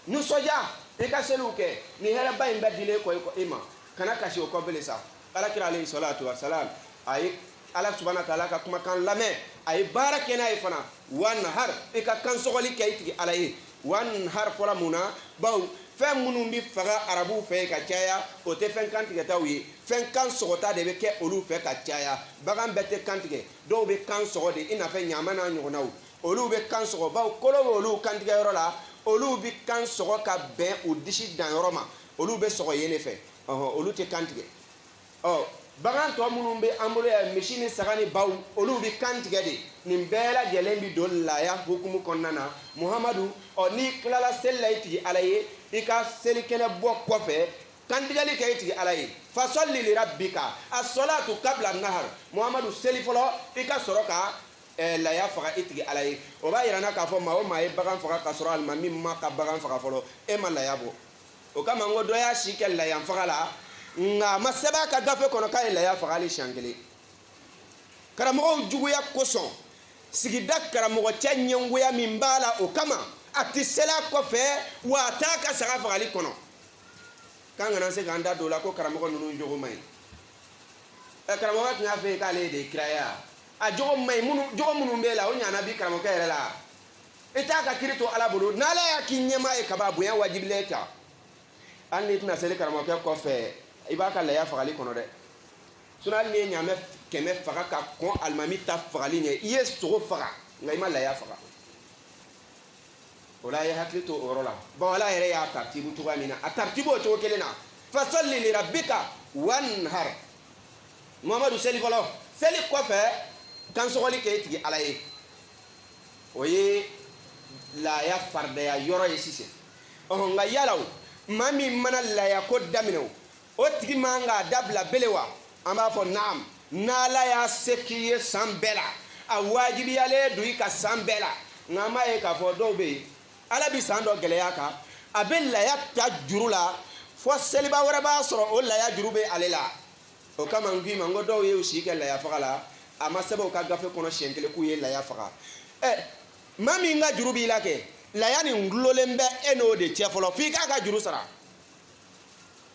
nusoja e ka selu ke ni hera bay mbadile ko ima kana kasi o ko bele sa ala kira alayhi salatu wassalam ay ala subhanahu wa ta'ala ka kuma kan lame ay barakena ay fana wan har e ka kan sogoli ke itigi alay wan har fola muna baw fen munun bi faga arabu fe ka caya o te fen kantige tawi fen kan sogota de be ke olu fe ka caya bagan bete kantige do be kan sogode ina fe nyamana nyonaw olu be kan sogo baw kolo olu kantige yoro la olu bi kan sogo ka ben o disi dan yoro ma olu be sogo yene fe olu te kantige bagan to munun be ambulo ya machine sagani baw olu bi kantige de nin bela jelen bi dolla ya hukumu konnana muhammadu ni klala sellaiti alaye ika selikene bo kofe kandigali kayiti alaye fasalli li rabbika as-salatu qabla an-nahar muhammadu selifolo ika soroka la ya faga itigi alaye o ba yirana ka fo ma o ma e bagan faga ka soro alma mimma ka bagan faga folo e ma la yabo o kama ngodo ya shikel la ya faga la nga masaba ka gafe kono ka la ya faga li shangele karamo juguya koson sigida karamo cha nyenguya mimbala o kama atisela kofe wa taka saga fagali kono kanga nan se ganda dola ko karamo nunu jogo mai karamo ka nya fe ka le de kraya a jogo mai munu jogo munu mbela o nyana bi karamo ka erela eta ka kirito ala bulu nala ya kinyema e kababu ya wajibileta an ni tna sele karamo ka kofe ibaka la ya fagali kono de sunal ni nyame keme faga ka kon almami ta fagali ne yes to faga ngai ma la ya faga wala ya haklito orola ba wala yare ya tartibu tugamina a tartibo to kelena fasalli li rabbika wanhar muhammadu seli folo seli ko fe kan sogoli ke tigi alaye oye la ya farda ya yoro yesise nga yalaw mami mana la ya ko damino o tigi manga dabla belewa amba fo naam nala ya sekiye sambela a wajibi yale duyi ka sambela ngama e ka fo dobe ala bi san dɔ gɛlɛya kan a bɛ laya ta juru la fo seliba wɛrɛ b'a sɔrɔ o laya juru bɛ ale la o kama n k'i ma n ko dɔw ye o si kɛ laya faga la a ma sɛbɛn o ka gafe kɔnɔ siɲɛ kelen k'u ye laya faga maa min ka juru b'i la kɛ laya nin gulonlen bɛ e n'o de cɛ fɔlɔ f'i k'a ka juru sara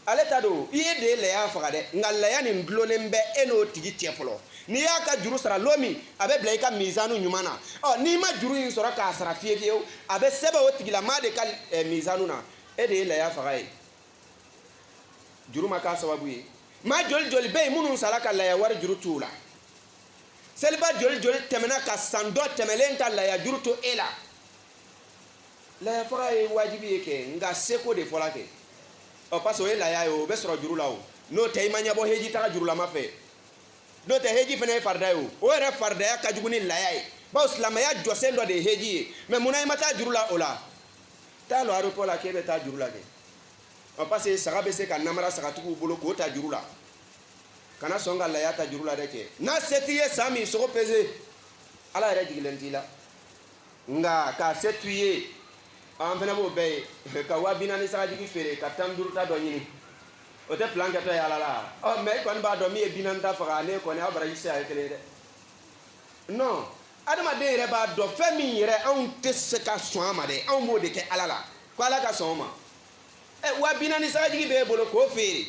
ale ta don i ye de ye laya faga dɛ nka laya nin gulonlen bɛ e n'o tigi cɛ fɔlɔ n'i y'a ka juru sara lomi a bɛ bila i ka mizanu ɲuman na n'i ma juru in sɔrɔ k'a sara fiye fiyewu a bɛ sɛbɛn o tigilamaa de ka mizanu na e de ye laya faga ye juru ma k'a sababu ye maa joli joli bɛ yen minnu sara ka laya wari juru t'u la seliba joli joli tɛmɛna ka san dɔ tɛmɛlen ta laya juru to e la laya faga ye wajibi ye kɛ nka seko de fɔla kɛ parce que o ye laya ye o bɛ sɔrɔ juru la o n'o tɛ i ma ɲɛbɔ heji taga jurulama fɛ n'o tɛ heji fana ye farida ye o yɛrɛ faridaya ka jugu ni laya ye bawo silamɛya jɔsen dɔ de ye heji ye mɛ munna i ma taa juru la o la taa lɔ aéroport la k'e bɛ taa juru la kɛ parce que saga bɛ se ka namara sagatigiw bolo k'o ta juru la kana sɔn ka laya ta juru la dɛ cɛ n'a se t'i ye san min sogo pese ala yɛrɛ jigilen t'i la nka k'a se t'u ye an fana b'o bɛɛ ye ka 40,000 sagajigi feere ka 15 ta dɔ ɲini o tɛ plan kɛtɔ ye ala la mɛ e kɔni b'a dɔn min ye 40 ta faga ne kɔni aw baraji se a ye kelen ye dɛ non adamaden yɛrɛ b'a dɔn fɛn min yɛrɛ anw tɛ se ka sɔn a ma dɛ anw b'o de kɛ ala la ko ala ka sɔn o ma 40,000 sagajigi b'e bolo k'o feere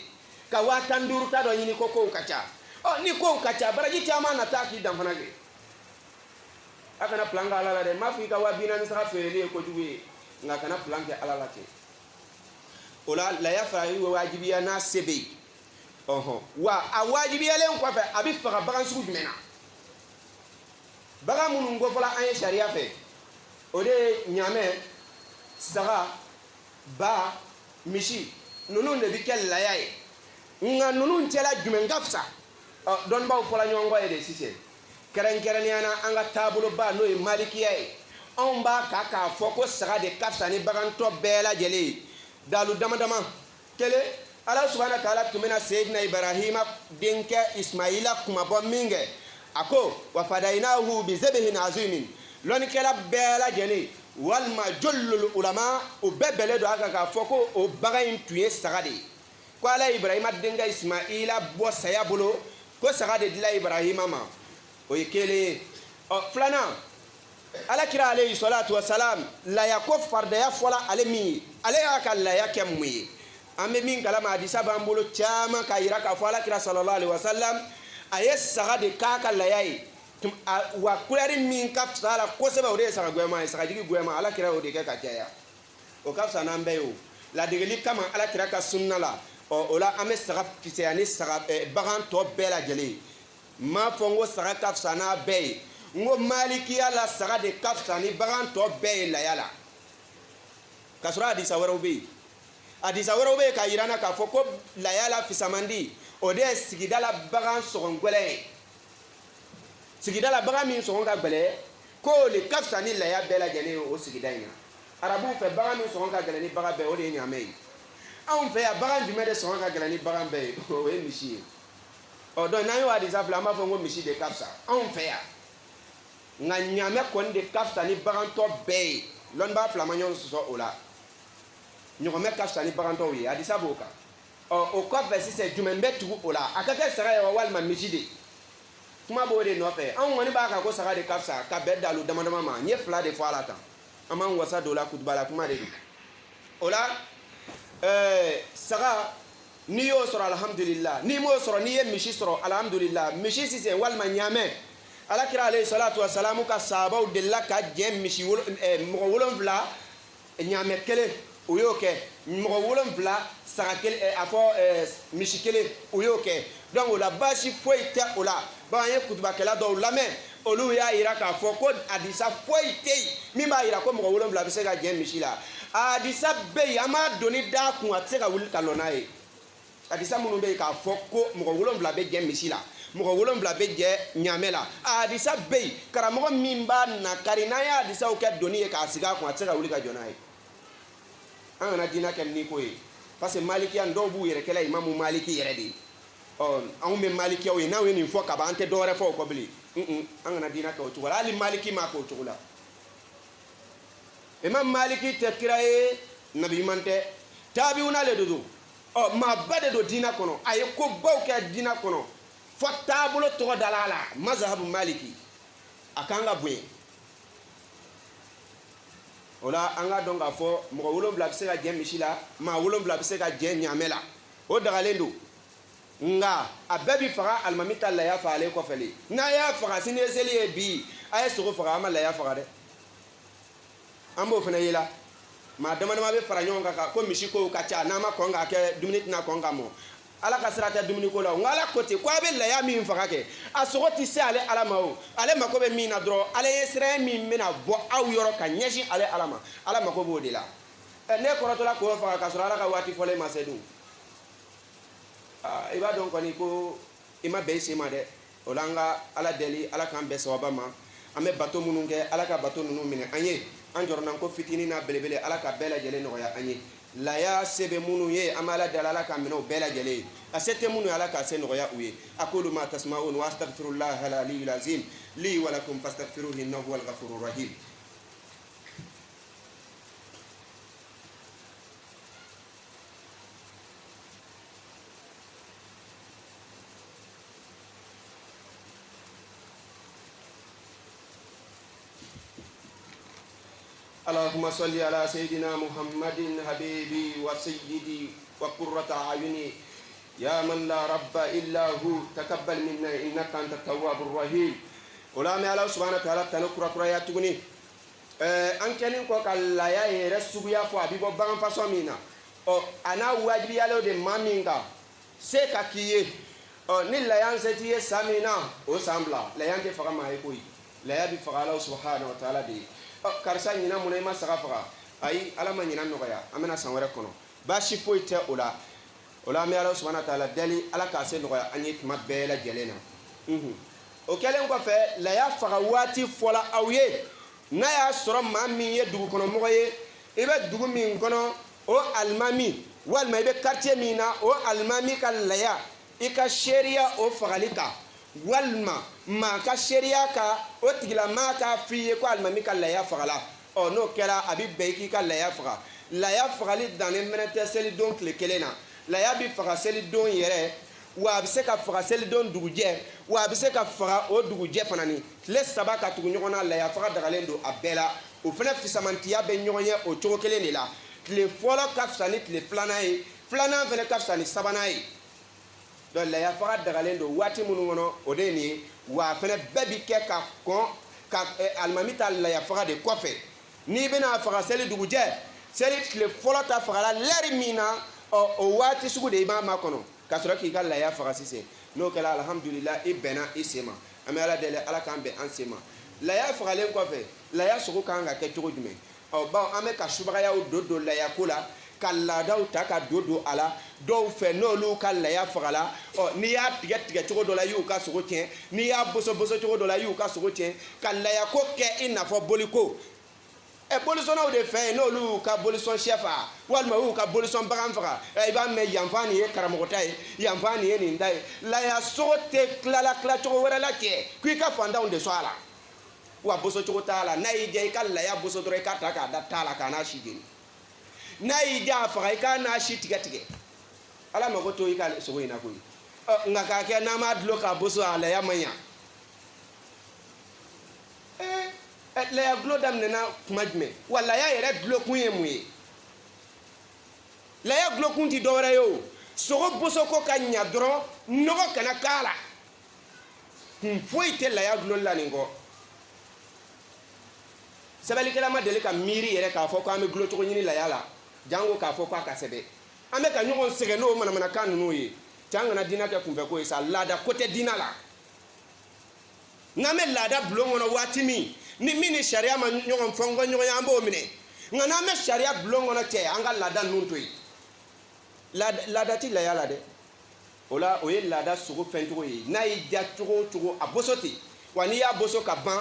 ka 15 ta dɔ ɲini ko kow ka ca ni kow ka ca baraji caman na taa k'i dan fana kɛ a kana plan kɛ ala la dɛ m'a fɔ i ka 40,000 saga feereli ye kojugu ye nka kana plan kɛ ala la ten o la laya faga ye wajibiya n'a se bɛ yen wa a wajibiyalen kɔfɛ a bɛ faga bagan sugu jumɛn na bagan minnu kofɔla an ye sariya fɛ o de ye ɲaamɛ saga ba misi ninnu de bɛ kɛ laya ye nka ninnu cɛla jumɛn ka fisa dɔnnibaw fɔla ɲɔgɔn kɔ ye de sisan kɛrɛnkɛrɛnnenya na an ka taaboloba n'o ye malikiya ye anw b'a ta k'a fɔ ko saga de ka fisa ni bagantɔ bɛɛ lajɛlen ye dalu dama dama kelen ala subhanahu wa ta'ala tun bɛna seyidina ibrahima denkɛ ismaila kumabɔ min kɛ a ko wa fadayinahu bi zebihin azimin lɔnnikɛla bɛɛ lajɛlen walima jolul ulama u bɛɛ bɛnlen don a kan k'a fɔ ko o bagan in tun ye saga de ye ko ala ye ibrahima denkɛ ismaila bɔ saya bolo ko saga de dila ibrahima ma o ye kelen ye filanan ala kira alayhi salatu wasalam laya ko fardaya fola ale mi ale y'a ka laya kɛ mun ye an bɛ min kalama hadisa b'an bolo caman k'a yira k'a fɔ ala kira sallallahu alaihi wasallam a ye saga de k'a ka laya ye wa kulɛri min ka fisa a la kosɛbɛ o de ye saga gɛnma ye sagajigi gɛnma ala kira o de kɛ ka caya o ka fisa n'an bɛɛ ye o ladegeli kama ala kira ka sunna la o la an bɛ saga fisɛya ni saga bagan tɔ bɛɛ lajɛlen m'a fɔ n ko saga ka fisa n'a bɛɛ ye n ko malikiya la saga de ka fisa ni bagan tɔ bɛɛ ye laya la k'a sɔrɔ hadisa wɛrɛw bɛ yen hadisa wɛrɛw bɛ yen k'a yira n na k'a fɔ ko laya la fisamandi o de ye sigida la bagan sɔgɔn gɛlɛn ye sigida la bagan min sɔgɔn ka gɛlɛn k'o de ka fisa ni laya bɛɛ lajɛlen ye o sigida in na arabuw fɛ bagan min sɔgɔn ka gɛlɛn ni bagan bɛɛ o de ye ɲaamɛ ye anw fɛ yan bagan jumɛn de sɔgɔn ka gɛlɛn ni bagan bɛɛ ye o ye misi ye ɔ donc n'an y'o hadisa filɛ an b'a fɔ ko misi de ka fisa anw fɛ yan nka ɲaamɛ kɔni de ka fisa ni bagantɔ bɛɛ ye lɔnnibaga fila ma ɲɔgɔn sɔsɔ o la ɲɔgɔnmɛ ka fisa ni bagantɔw ye hadisa b'o kan o kɔfɛ sisan jumɛn bɛ tugu o la a ka kɛ saga ye wa walima misi de kuma b'o de nɔfɛ anw kɔni b'a kan ko saga de ka fisa ka bɛn dalu dama dama ma n ye fila de fɔ a la tan an b'an wasa don o la kutuba la kuma de don o la saga n'i y'o sɔrɔ alhamdulillah n'i m'o sɔrɔ n'i ye misi sɔrɔ alhamdulillah misi sisan walima ɲaamɛ alakira alayhi salatu wasalamu ka sahabaw delila ka jɛ misi mɔgɔ 7 ɲaamɛ kelen o y'o kɛ mɔgɔ 7 saga kelen a fɔ misi kelen o y'o kɛ donc o la baasi foyi tɛ o la bon an ye kutubakɛla dɔw lamɛn olu y'a yira k'a fɔ ko hadisa foyi tɛ yen min b'a yira ko mɔgɔ 7 bɛ se ka jɛ misi la hadisa bɛ yen an b'a donni d'a kun a tɛ se ka wuli ka lɔ n'a ye hadisa minnu bɛ yen k'a fɔ ko mɔgɔ 7 bɛ jɛ misi la mɔgɔ 7 bɛ jɛ ɲaamɛ la a hadisa bɛ yen karamɔgɔ min b'a nakari n'an ye hadisaw kɛ donni ye k'a sigi a kun a tɛ se ka wuli ka jɔ n'a ye an kana diinɛ kɛ ni ko ye parce que malikiya dɔw b'u yɛrɛ kɛla imamu maliki yɛrɛ de ye anw bɛ malikiyaw ye n'anw ye nin fɔ kaban an tɛ dɔwɛrɛ fɔ o kɔ bilen an kana diinɛ kɛ o cogo la hali maliki m'a kɛ o cogo la imam maliki tɛ kira ye nabi ɲuman tɛ taabiyuna le de don maaba de don diinɛ kɔnɔ a ye kobaw kɛ diinɛ kɔnɔ fɔ taabolo tɔgɔ dala la mazhabu maliki a kan ka bonya o la an ka dɔn k'a fɔ mɔgɔ 7 bɛ se ka jɛ misi la maa 7 bɛ se ka jɛ ɲaamɛ la o dagalen don nka a bɛɛ bi faga alimami ta laya fagalen kɔfɛ le n'a y'a faga sini ye seli ye bi a ye sogo faga an ma laya faga dɛ an b'o fana ye la maa dama dama bɛ fara ɲɔgɔn kan ko misi kow ka ca n'a ma kɔn k'a kɛ dumuni tɛna kɔn ka mɔ ala ka sira tɛ dumuni ko la nka ala ko ten ko a bɛ laya min faga kɛ a sogo tɛ se ale ala ma o ale mako bɛ min na dɔrɔn ale ye sira min bɛna bɔ aw yɔrɔ ka ɲɛsin ale ala ma ala mako b'o de la ne kɔrɔtɔla k'o faga k'a sɔrɔ ala ka waati fɔlen ma se dun i b'a dɔn kɔni ko i ma bɛn i sen ma dɛ o la an ka ala deli ala k'an bɛn sababa ma an bɛ bato minnu kɛ ala ka bato ninnu minɛ an ye an jɔrɔna ko fitinin n'a belebele ala ka bɛɛ lajɛlen nɔgɔya an ye laya se bɛ minnu ye an bɛ ala deli ala ka minɛ o bɛɛ lajɛlen ye a se tɛ minnu ye ala ka se nɔgɔya u ye aqulu ma tasma'un wa astaghfirullaha al-aliyyil azim li wa lakum fastaghfiruhu innahu huwal ghafurur rahim اللهم صل على سيدنا محمد حبيبي وسيدي وقرة أعيني يا من لا رب إلا هو تقبل منا إنك أنت التواب الرحيم ولا ما الله سبحانه وتعالى تنكر كريا تغني أنكني كوك الله يا يرسو يا فو أبي ببان فاسمينا أنا واجبي على ده مامينغا سكاكيه ni layan setiye samina o sambla layan ke faga ma ekoyi layan bi faga Allah subhanahu wa ta'ala de karisa ɲina mun na i ma saga faga ayi ala ma ɲina nɔgɔya an bɛna san wɛrɛ kɔnɔ baasi foyi tɛ o la an bɛ ala subhanahu wa ta'ala deli ala k'a se nɔgɔya an ye tuma bɛɛ lajɛlen na o kɛlen kɔfɛ laya faga waati fɔla aw ye n'a y'a sɔrɔ maa min ye dugukɔnɔmɔgɔ ye i bɛ dugu min kɔnɔ o alimami walima i bɛ quartier min na o alimami ka laya i ka seeriya o fagali kan walima maa ka seeriya kan o tigilamaa k'a f'i ye ko alimami ka laya fagala n'o kɛra a bɛ bɛn i k'i ka laya faga laya fagali dannen mɛnɛ tɛ selidon tile kelen na laya bi faga selidon yɛrɛ wa a bɛ se ka faga selidon dugujɛ wa a bɛ se ka faga o dugujɛ fana ni tile saba ka tugu ɲɔgɔn na laya faga dagalen don a bɛɛ la o fana fisamantiya bɛ ɲɔgɔn ye o cogo kelen de la tile fɔlɔ ka fisa ni tile filanan ye filanan fana ka fisa ni sabanan ye donc laya faga dagalen don waati minnu kɔnɔ o de ye nin ye wa fana bɛɛ bi kɛ ka kɔn ka alimami ta laya faga de kɔfɛ n'i bɛna faga seli dugujɛ seli tile fɔlɔ ta fagala lɛri min na o waati sugu de i b'a makɔnɔ ka sɔrɔ k'i ka laya faga sisan n'o kɛra alhamdulillah i bɛnna i sen ma an bɛ ala deli ala k'an bɛn an sen ma laya fagalen kɔfɛ laya sogo kan ka kɛ cogo jumɛn bawo an bɛ ka subagayaw don laya ko la ka laadaw ta ka don a la dɔw fɛ n'olu ka laya fagala n'i y'a tigɛ cogo dɔ la i y'u ka sogo tiɲɛ n'i y'a boso cogo dɔ la i y'u ka sogo tiɲɛ ka laya ko kɛ i n'a fɔ boliko bolisɔnnaw de fɛ yen n'olu y'u ka bolisɔn sɛ faga walima u y'u ka bolisɔn bagan faga i b'a mɛn yanfan nin ye karamɔgɔ ta ye yanfan nin ye nin ta ye laya sogo tɛ tila cogo wɛrɛ la cɛ k'i ka fantanw de sɔn a la wa boso cogo t'a la n'a y'i diya i ka laya boso dɔrɔn i k'a ta k'a da t'a la k'a n'a si jeni n'a y'i diya a faga i k'a n'a si tigɛ ala mago to i ka sogo in na koyi nka k'a kɛ n'an m'a dulon k'a boso a laya man ɲa laya dulon daminɛna kuma jumɛn wa laya yɛrɛ dulon kun ye mun ye laya dulon kun ti dɔwɛrɛ ye o sogo boso ko ka ɲa dɔrɔn nɔgɔ kana k'a la kun foyi tɛ laya dulon la nin kɔ sɛbɛnnikɛla ma deli ka miiri yɛrɛ k'a fɔ ko an bɛ dulon cogo ɲini laya la jango k'a fɔ k'a ka sɛbɛn an bɛ ka ɲɔgɔn sɛgɛn n'o manamanakan ninnu ye cɛ an kana diinɛ kɛ kunfɛ ko ye sa laada ko tɛ diinɛ la n'an bɛ laada bulon kɔnɔ waati min ni min ni sariya ma ɲɔgɔn fɔ ɲɔgɔn ye an b'o minɛ nka n'an bɛ sariya bulon kɔnɔ cɛ an ka laada ninnu to yen laada ti laya la dɛ o la o ye laada sogo fɛn cogo ye n'a y'i diya cogo o cogo a boso ten wa n'i y'a boso ka ban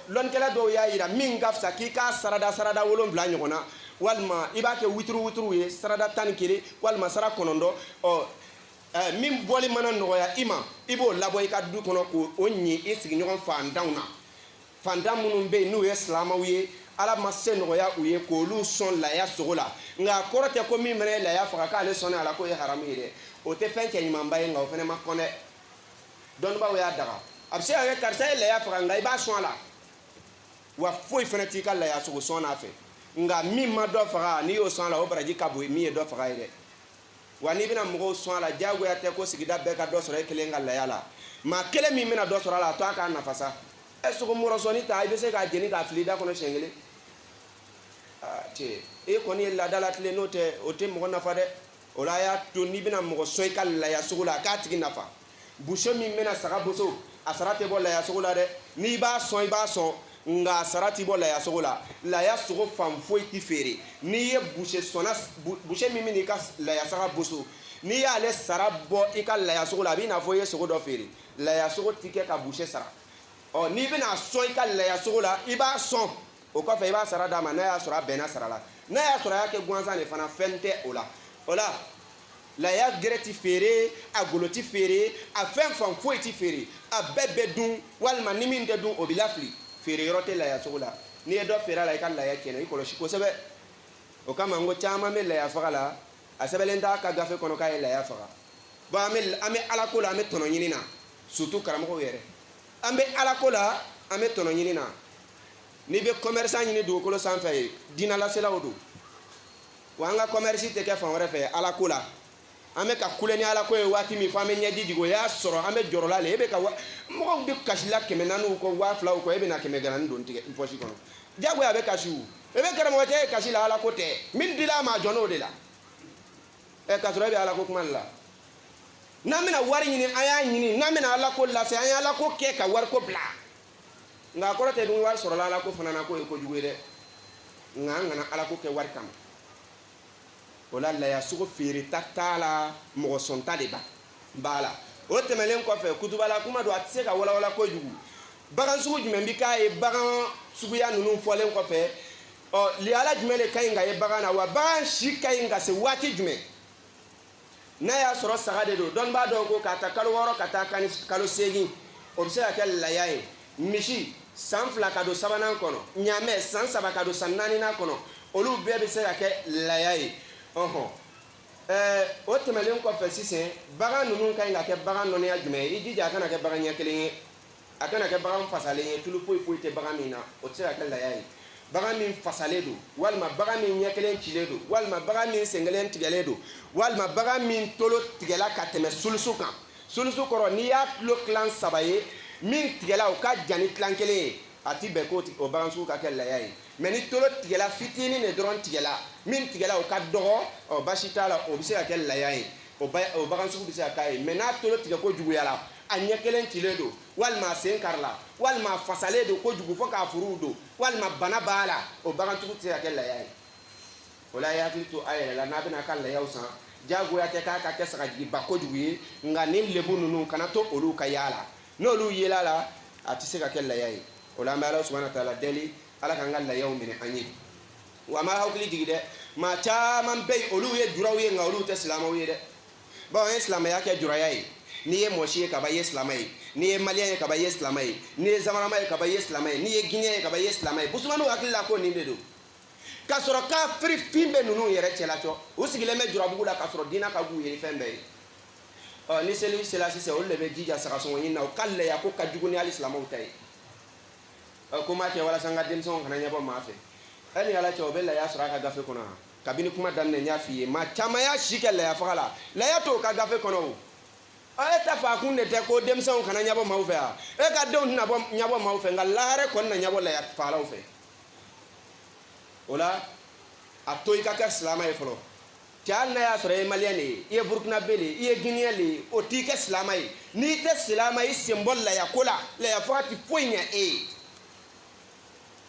lɔnnikɛla dɔw y'a yira min ka fisa k'i k'a sarada 7 ɲɔgɔn na walima i b'a kɛ wituru ye sarada 11 walima sara 9 min bɔli mana nɔgɔya i ma i b'o labɔ i ka du kɔnɔ k'o ɲi i sigiɲɔgɔn fantanw na fantan minnu bɛ yen n'u ye silamɛw ye ala ma se nɔgɔya u ye k'olu sɔn laya sogo la nka a kɔrɔ tɛ ko min fana ye laya faga k'ale sɔnni a la k'o ye haramu ye dɛ o tɛ fɛn cɛ ɲumanba ye nka o fana ma kɔn dɛ dɔnnibaw y'a daga a bɛ se ka kɛ karisa ye laya faga nka i b'a sɔn a la wa foyi fana t'i ka laya sogo sɔn n'a fɛ nka min ma dɔ faga n'i y'o sɔn a la o baraji ka bon min ye dɔ faga ye dɛ wa n'i bɛna mɔgɔw sɔn a la diyagoya tɛ ko sigida bɛɛ ka dɔ sɔrɔ e kelen ka laya la maa kelen min bɛna dɔ sɔrɔ a la a to a k'a nafa sa sogo mɔrɔsɔni ta i bɛ se k'a jeni k'a fili i da kɔnɔ siɲɛ kelen cɛ e kɔni ye laada la tile n'o tɛ o tɛ mɔgɔ nafa dɛ o la a y'a to n'i bɛna mɔgɔ sɔn i ka laya sogo la a k'a tigi nafa buso min bɛna saga boso a sara tɛ bɔ laya sogo la dɛ n'i b'a sɔn i b'a sɔn nka a sara tɛ bɔ laya sogo la laya sogo fan foyi tɛ feere n'i ye buso min bɛ n'i ka laya saga boso n'i y'ale sara bɔ i ka laya sogo la a b'i n'a fɔ i ye sogo dɔ feere laya sogo tɛ kɛ ka buso sara n'i bɛna sɔn i ka laya sogo la i b'a sɔn o kɔfɛ i b'a sara d'a ma n'a y'a sɔrɔ a bɛnna sara la n'a y'a sɔrɔ a y'a kɛ gansan de fana fɛn tɛ o la laya gɛrɛ ti feere a golo ti feere a fɛn fan foyi ti feere a bɛɛ bɛ dun walima ni min tɛ dun o bɛ lafili feere yɔrɔ tɛ laya sogo la n'i ye dɔ feere a la i ka laya tiɲɛna i kɔlɔsi kosɛbɛ o kama n ko caman bɛ laya faga la a sɛbɛnlen t'a ka gafe kɔnɔ k'a ye laya faga bon an bɛ ala ko la an bɛ tɔnɔ ɲini na surtout karamɔgɔw yɛrɛ an bɛ ala ko la an bɛ tɔnɔ ɲini na n'i bɛ commerçant ɲini dugukolo sanfɛ ye diinalaselaw don wa an ka commerce tɛ kɛ fan wɛrɛ fɛ ala ko la an bɛ ka kule ni ala ko ye waati min fɔ an bɛ ɲɛji jigin o y'a sɔrɔ an bɛ jɔrɔla le e bɛ ka mɔgɔw de kasila 400 kɔ 2000 kɔ e bɛ na 100 don tigɛ poche kɔnɔ diyagoya a bɛ kasi o e bɛ karamɔgɔ cɛ e kasi la ala ko tɛ min dila a ma jɔn n'o de la ka sɔrɔ e bɛ ala ko kuma de la n'an bɛna wari ɲini an y'a ɲini n'an bɛna ala ko lase an ye ala ko kɛ ka wari ko bila nka a kɔrɔ tɛ dun wari sɔrɔla ala ko fana na k'o ye kojugu ye dɛ nka an kana ala ko kɛ wari kama o la laya sogo feere ta t'a la mɔgɔ sɔn ta de b'a la o tɛmɛnen kɔfɛ kutubala kuma don a tɛ se ka walawala kojugu bagan sugu jumɛn bi k'a ye bagan suguya ninnu fɔlen kɔfɛ liyala jumɛn de ka ɲi ka ye bagan na wa bagan si ka ɲi ka se waati jumɛn n'a y'a sɔrɔ saga de don dɔnnibaa dɔw ko k'a ta kalo 6 ka taa kalo 8 o bɛ se ka kɛ laya ye misi san 2 ka don 3nan kɔnɔ ɲaamɛ san 3 ka don san 4nan kɔnɔ olu bɛɛ bɛ se ka kɛ laya ye o tɛmɛlen kɔfɛ sisan bagan ninnu ka ɲi ka kɛ bagan nɔnɔya jumɛn ye i jija a kana kɛ bagan ɲɛ kelen ye a kana kɛ bagan fasalen ye tulu foyi foyi tɛ bagan min na o tɛ se ka kɛ laya ye bagan min fasalen don walima bagan min ɲɛ kelen cilen don walima bagan min sen kelen tigɛlen don walima bagan min tolo tigɛla ka tɛmɛ sulusu kan sulusu kɔrɔ n'i y'a tulo tilan 3 ye min tigɛla o ka jan ni tilan 1 ye a ti bɛn ko o bagan sugu ka kɛ laya ye mais ni tolo tigɛla fitinin de dɔrɔn tigɛla min tigɛla o ka dɔgɔ basi t'a la o bɛ se ka kɛ laya ye o bagan sugu bɛ se ka k'a ye mais n'a tolo tigɛ ko juguyara a ɲɛ kelen cilen don walima a sen karila walima a fasalen don kojugu fo k'a furuw don walima bana b'a la o bagan sugu tɛ se ka kɛ laya ye o la a ye hakili to a yɛrɛ la n'a bɛna a ka layaw san diyagoya tɛ k'a ka kɛ sagajigiba kojugu ye nka nin lebu ninnu kana to olu ka yaala n'olu yela la a tɛ se ka kɛ laya ye o la an bɛ Ala subahana wa taala deli Ala k'an ka layaw minɛ an ye wa an b'a hakili jigin dɛ maa caman bɛ yen olu ye juraw ye nka olu tɛ silamɛw ye dɛ bawo an ye silamɛya kɛ juraya ye n'i ye mɔsi ye kaba i ye silamɛ ye n'i ye maliyɛn ye kaba i ye silamɛ ye n'i ye zamarama ye kaba i ye silamɛ ye n'i ye guinéen ye kaba i ye silamɛ ye busumaniw hakili la ko nin de don k'a sɔrɔ kafiri fin bɛ ninnu yɛrɛ cɛla cɔ u sigilen bɛ jurabugu la k'a sɔrɔ diinɛ ka b'u ye fɛn bɛɛ ye ni seli sera sisan olu de bɛ jija sagasɔngɔ ɲini na u ka laya ko ka jugu ni hali silamɛw ta ye ko m'a kɛ walasa n ka denmisɛnw kana ɲɛbɔ maa fɛ hali ni ala cɛ o bɛ laya sɔrɔ a ka gafe kɔnɔ kabini kuma daminɛ n y'a f'i ye maa caman y'a si kɛ laya faga la laya t'o ka gafe kɔnɔ o e ta fa kun de tɛ ko denmisɛnw kana ɲɛbɔ maaw fɛ wa e ka denw tɛna ɲɛbɔ maaw fɛ nka lahara kɔni na ɲɛbɔ laya fagalaw fɛ o la a to i ka kɛ silamɛ ye fɔlɔ cɛ hali n'a y'a sɔrɔ i ye maliyɛn de ye i ye burukinabe de ye i ye guinéen de ye o t'i kɛ silamɛ ye n'i tɛ silamɛ ye i sen bɔ laya ko la laya faga ti foyi ɲɛ e ye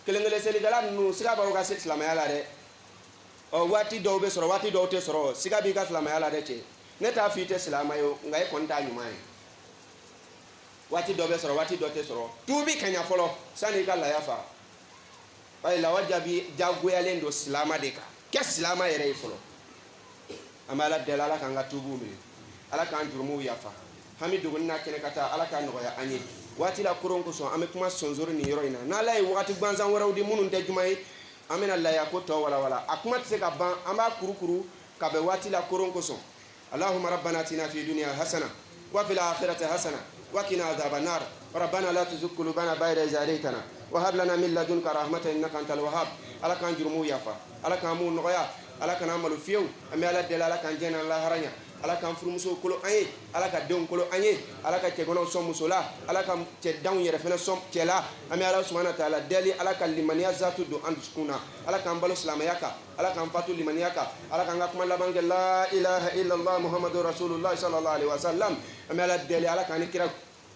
kelen kelen selikɛla ninnu siga b'aw ka se silamɛya la dɛ waati dɔw bɛ sɔrɔ waati dɔw tɛ sɔrɔ siga b'i ka silamɛya la dɛ cɛ ne t'a fɔ i tɛ silamɛ ye nka e kɔni t'a ɲuman ye waati dɔ bɛ sɔrɔ waati dɔ tɛ sɔrɔ tuubi ka ɲa fɔlɔ sanni i ka laya fa bari lawa jaabi diyagoyalen don silamɛ de kan kɛ silamɛ yɛrɛ ye fɔlɔ an bɛ Ala deli Ala k'an ka tuubiw minɛ Ala k'an jurumuw yafa hami dogoni n'a kɛnɛ ka taa Ala k'a nɔgɔya an ye waati la koron kosɔn an bɛ kuma sɔnsori nin yɔrɔ in na n'Ala ye wagati gansan wɛrɛw di minnu tɛ juma ye an bɛna laya ko tɔ walawala a kuma tɛ se ka ban an b'a kurukuru ka bɛn waati la koron kosɔn اللهم ربنا اتنا في الدنيا حسنه وفي الاخره حسنه وقنا عذاب النار ربنا لا تزغ قلوبنا بعد إذ هديتنا وهب لنا من لدنك رحمه انك انت الوهاب على كان جرمو يافا على كان مو نغيا على كان عمل فيو امي على دل على كان جنا الله هرنيا على كان فرمسو كلو اني على كان دون كلو اني على كان تغنو سوم مسولا على كان تداون يرفنا سوم تلا امي على سبحانه وتعالى دلي على كان لمنيا ذات دو اند سكونا على كان بالو اسلامياكا على كان فاتو لمنياكا على كان كما لبانك لا اله الا الله محمد رسول الله صلى الله عليه وسلم امي على دلي على كان كرا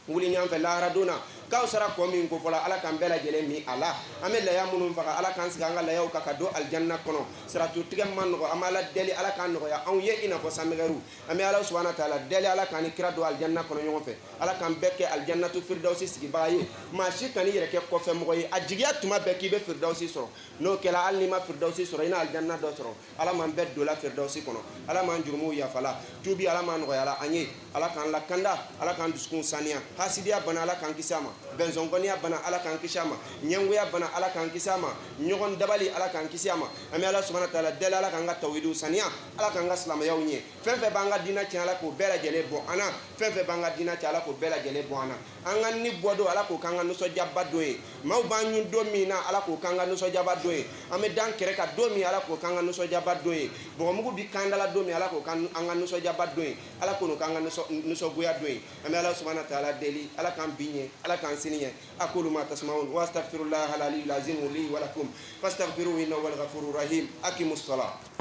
wuli ɲan fɛ lahara don na k'aw sara kɔ min ko fɔla Ala k'an bɛɛ lajɛlen min a la an bɛ laya minnu faga Ala k'an sigi an ka layaw kan ka don aljanna kɔnɔ siratu tigɛ man nɔgɔ an bɛ Ala deli Ala k'an nɔgɔya anw ye i n'a fɔ sanmɛgɛru an bɛ Ala subahana wa taala deli Ala k'an ni kira don aljanna kɔnɔ ɲɔgɔn fɛ Ala k'an bɛɛ kɛ aljannatu firdausi sigibaga ye maa si kan'i yɛrɛ kɛ kɔfɛmɔgɔ ye a jigiya tuma bɛɛ k'i bɛ firdausi sɔrɔ n'o kɛra hali n'i ma firdausi sɔrɔ i na aljanna dɔ sɔrɔ Ala m'an bɛɛ don la firdausi kɔnɔ Ala m'an jurumuw yafa la tuubi Ala m'an nɔgɔya la an ye Ala k'an lakanda Ala k'an dusukun saniya hasidiya bana Ala k'an kisi a ma bɛnsɔnkɔniya bana Ala k'an kisi a ma ɲɛngoya bana Ala k'an kisi a ma ɲɔgɔn dabali Ala k'an kisi a ma an bɛ Ala subahana wa taala deli Ala k'an ka tawhidiw saniya Ala k'an ka silamɛyaw ɲɛ fɛn fɛn b'an ka diinɛ tiɲɛ Ala k'o bɛɛ lajɛlen bɔ an na fɛn fɛn b'an ka diinɛ tiɲɛ Ala k'o bɛɛ lajɛlen bɔ an na an ka ni bɔ don Ala k'o k'an ka nisɔndiyaba don ye maaw b'an ɲun don min na Ala k'o k'an ka nisɔndiyaba don ye an bɛ dan kɛrɛ kan don min Ala k'o k'an ka nisɔndiyaba don ye bɔgɔmugu bi kan da la don min Ala k'o k'an ka nisɔndiyaba don ye Ala k'o k'an ka nisɔngoya don ye an bɛ Ala subahana wa taala deli Ala k'an bi ɲɛ Ala k'an sini ɲɛ aqulu ma tasma'un wa astaghfirullaha al-aliyyil azim li wa lakum fastaghfiruhu innahu huwal ghafurur rahim aqimus salat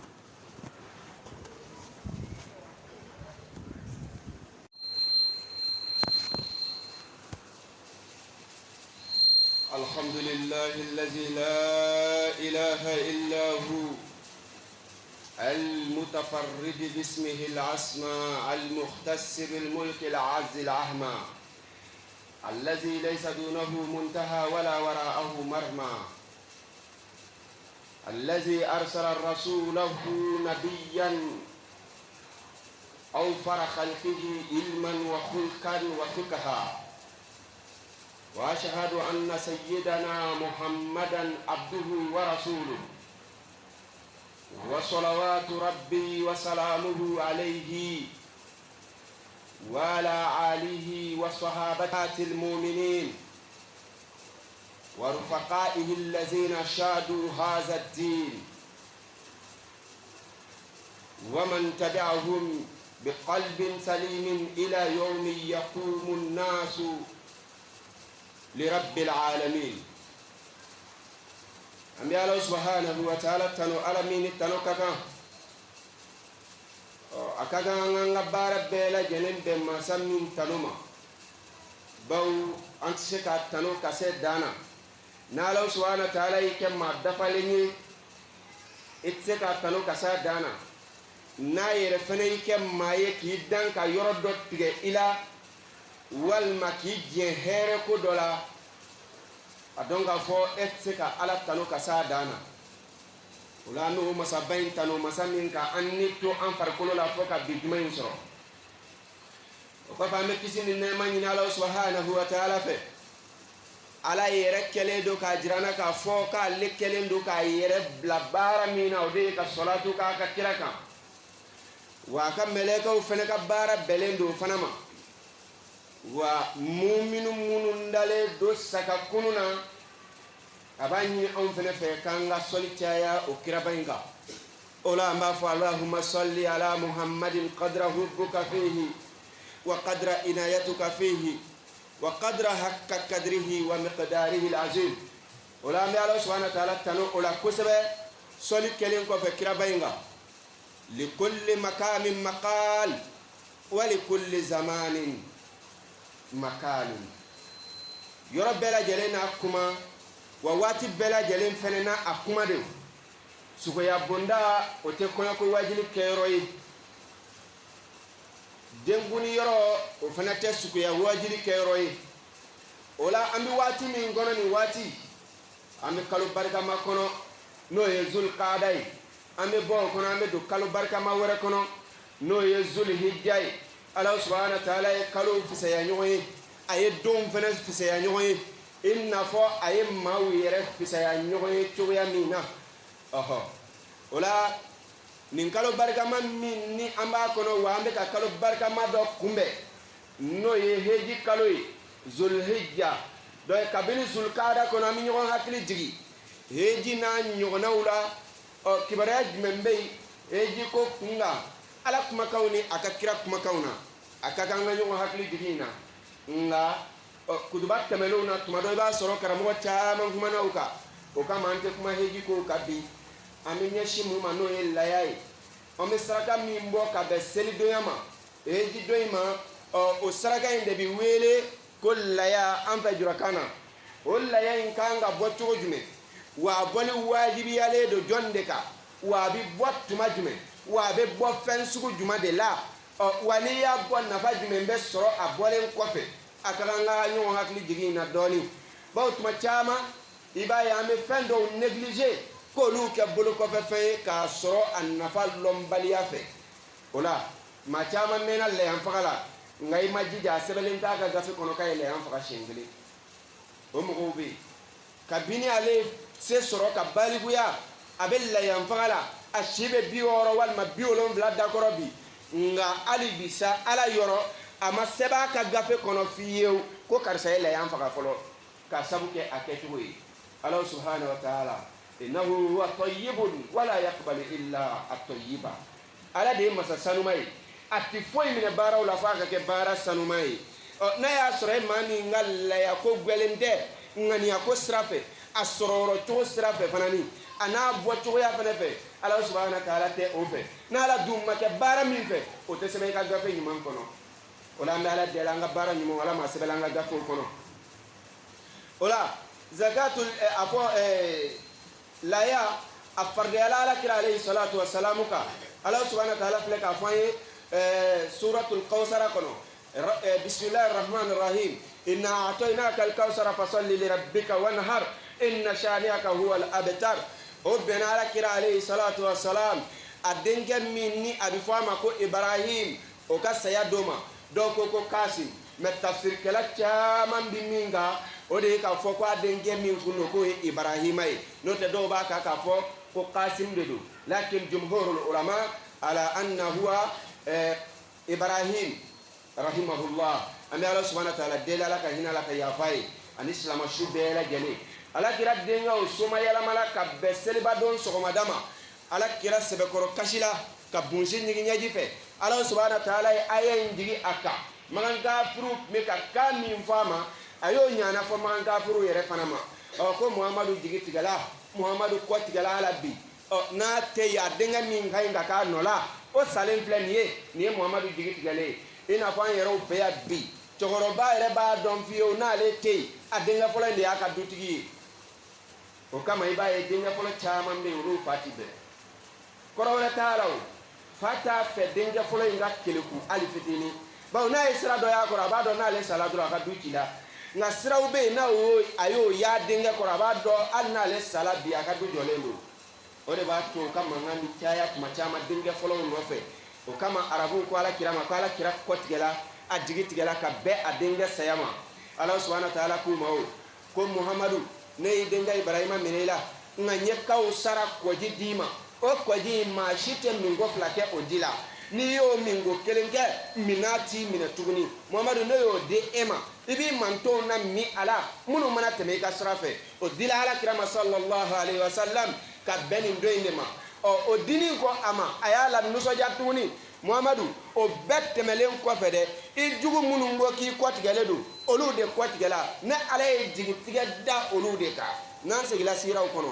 الحمد لله الذي لا إله إلا هو المتفرد باسمه العصمى المختص بالملك العز العهمى الذي ليس دونه منتهى ولا وراءه مرمى الذي أرسل رسوله نبيا أوفر خلقه علما وخلقا وفقها وأشهد أن سيدنا محمدا عبده ورسوله وصلوات ربي وسلامه عليه وعلى آله وصحابته المؤمنين ورفقائه الذين شادوا هذا الدين ومن تبعهم بقلب سليم إلى يوم يقوم الناس لرب العالمين. أمي الله سبحانه وتعالى تنو ألمين تنو كاكا أكاكا نغبار بيلا جنين بما سمين تنوما باو أنت شكا تنو كاسي دانا نالو سبحانه وتعالى يكما دفاليني اتسكا تنو كاسي دانا na yere fene yike maye ki dan ka yoro do tige ila wal maki je here ko dola adonga fo etseka ala tanu ka sa dana ulanu masabain tanu masamin ka annito an farkolo la foka bigmain soro o ko fami kisini ne mani Allah subhanahu wa ta'ala fe ala yere kele do ka jirana ka fo ka lekele do ka yere blabara mina o de ka salatu ka ka kiraka wa ka meleka fene ka bara belendo fanama wa mu'minu munundale do saka kununa abani on fene fe kanga solitaya o kirabainga ola ma fa Allahumma salli ala Muhammadin qadra hubbuka fihi wa qadra inayatuka fihi wa qadra hakka qadrihi wa miqdarihi alazim ola mi Allah subhanahu wa ta'ala tanu ola kusebe solit kelen ko fe kirabainga لكل مكان مقال ولكل زمان مكان يرب بلا جلنا أكما وواتي بلا جلن فلنا أكما دو سوكو يا بوندا وتكون يكو واجل كيروي دنبوني يرو وفنات سوكو يا واجل كيروي ولا أمي واتي من غنى واتي أمي كالو بارك ما كنو نو يزول قاداي ame bon kono ame do kalo barka ma wara kono no yezul hijjay Allah subhanahu wa ta'ala e kalo fisaya nyoy ay dom fene fisaya nyoy inna fo ay mawire fisaya nyoy chuya mina oho ola nin kalo barka ma min ni amba kono wa ambe ka kalo barka ma do kumbe no ye heji kalo zul hijja do e kabini zul qada kono mi nyoy hakli jigi heji na nyona ula o kibaraj membei eji ko kunga ala kuma kauni akakira kuma kauna akakanga nyongo hakli digina nga kudubat kameluna tumado ba soro karamo cha manguma na uka kama ante kuma heji ko kabi aminya shimu mano elayai o mesaka mimbo ka beseli doyama eji doyma o saraka inde bi wele ko laya amba jurakana o laya inkanga botto jume wa boli wajibi yale do jonde ka wa bi bottu majume wa be bo fen sugu juma de la wali ya bon na fajume be soro abolen kofe akalanga nyo hakli jigi na doni bawtu ma chama iba ya me fen do négliger ko lu ke bolo kofe fe ka soro an nafa lombali ya fe ola ma chama mena le am fakala ngai majija sebelen ta ka gafe kono kay le am faka shingili o mo bi kabini ale se soro ka baliguya abella yanfala ashibe bioro wal mabiolon blada korobi nga ali bisa ala yoro ama seba ka gafe kono fiyew ko karsa ila yanfaka folo ka sabuke aketuwi Allah subhanahu wa ta'ala innahu huwa tayyibun wala yaqbalu illa at-tayyiba ala de masasanumai ati foi mine bara wala faka ke bara sanumai na ya sore mani ngalla ya ko gwelende ngani ya ko strafe asororo to strafe fanani ana boto ya fanefe Allah subhanahu wa ta'ala te ofe na la dumma ke bara min fe o te sebe ka gafe nyuma kono ola ndala de la nga bara nyuma wala ma sebe la nga gafe kono ola zakatul apo la ya afarde ala kira alayhi salatu wassalamu ka Allah subhanahu wa ta'ala fle ka faye suratul kawsara kono bismillahir rahmanir rahim inna a'tainaka al-kawsara fasalli li rabbika wanhar inna shani'aka huwa al-abtar o benala kira alayhi salatu wassalam adenga minni abifama ko Ibrahim o ka saya doma donc ko Kasim met tafsir kala chaman bi minga o de ka fo ko adenga min kuno ko Ibrahim ay no te do ba ka fo ko Kasim de do لكن جمهور العلماء على أنه هو إبراهيم رحمه الله أن الله سبحانه وتعالى دل لك هنا لك يا فاي أن الإسلام شو بيلا جني على كرا دينغا وسوما يلا ملا كبسل بدون سوما دما على كرا سبكورو كشلا كبونشين نيجي نيجي في الله سبحانه وتعالى أيه نيجي أكا مغان كافرو ميكا كامي فاما أيو نيانا فمان كافرو يرفنما أو كو محمد جيجي تجلا محمد كو تجلا على بي na te ya denga min kai nga ka nola o salen plan ni Muhammadu jigi tigale ina fa yero be ya bi chogoro ba ere ba don fio na le te adenga fola ndi aka dutigi o kama iba e denga fola chama mbe uru fati be korowala taalaw fata fe denga fola nga keleku ali fitini ba na isra do ya ko ba do na le sala do aka dutila nga sira ube na o ayo ya denga ko ba do al na le sala bi aka du jolendo o de b'a to kama ngani caya kuma caman denkɛ fɔlɔw nɔfɛ o kama arabu ko ala kira ma ko ala kira kɔtigɛla a jigi tigɛla ka bɛn a denkɛ saya ma ala subhanahu wa ta'ala k'u ma o ko muhamadu ne y'i denkɛ ibrahima minɛ i la nka ɲɛkaw sara kɔji d'i ma o kɔji maa si tɛ minko fila kɛ o di la n'i y'o minko kelen kɛ mina t'i minɛ tuguni muhamadu ne y'o di e ma i b'i mantonw na min a la minnu mana tɛmɛ i ka sira fɛ o dila ala kira ma sallallahu alaihi wa sallam ka bɛn nin dɔ in de ma o dini ko a ma a y'a la nisɔndiya tuguni muhamadu o bɛɛ tɛmɛlen kɔfɛ dɛ i jugu minnu ko k'i kɔtigɛlen don olu de kɔtigɛla ne ala ye jigitigɛ da olu de kan n'an segila siraw kɔnɔ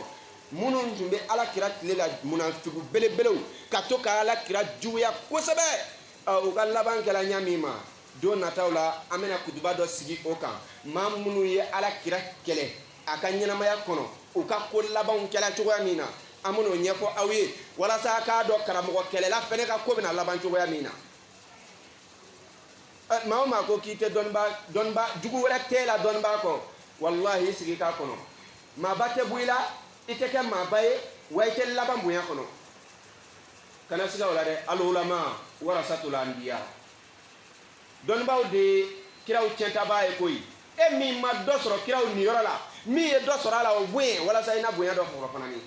minnu tun bɛ ala kira tile la munafiku belebelew ka to ka ala kira juguya kosɛbɛ u ka laban kɛla ɲa min ma don nataw la an bɛna kutuba dɔ sigi o kan maa minnu ye ala kira kɛlɛ a ka ɲɛnamaya kɔnɔ u ka ko labanw kɛla cogoya min na an bɛn'o ɲɛfɔ aw ye walasa a k'a dɔn karamɔgɔ kɛlɛla fɛnɛ ka ko bɛna laban cogoya min na maa o maa ko k'i tɛ dɔnnibaa jugu wɛrɛ t'e la dɔnnibaa kɔ walahi i sigi k'a kɔnɔ maaba tɛ bɔ i la i tɛ kɛ maaba ye wa i tɛ laban bonya kɔnɔ kana siga o la dɛ al-ulama warasatul anbiya dɔnnibaaw de ye kiraw tiɲɛtabaa ye koyi e min ma dɔ sɔrɔ kiraw niyɔrɔ la min ye dɔ sɔrɔ a la o bonya walasa i na bonya dɔ sɔrɔ fana ni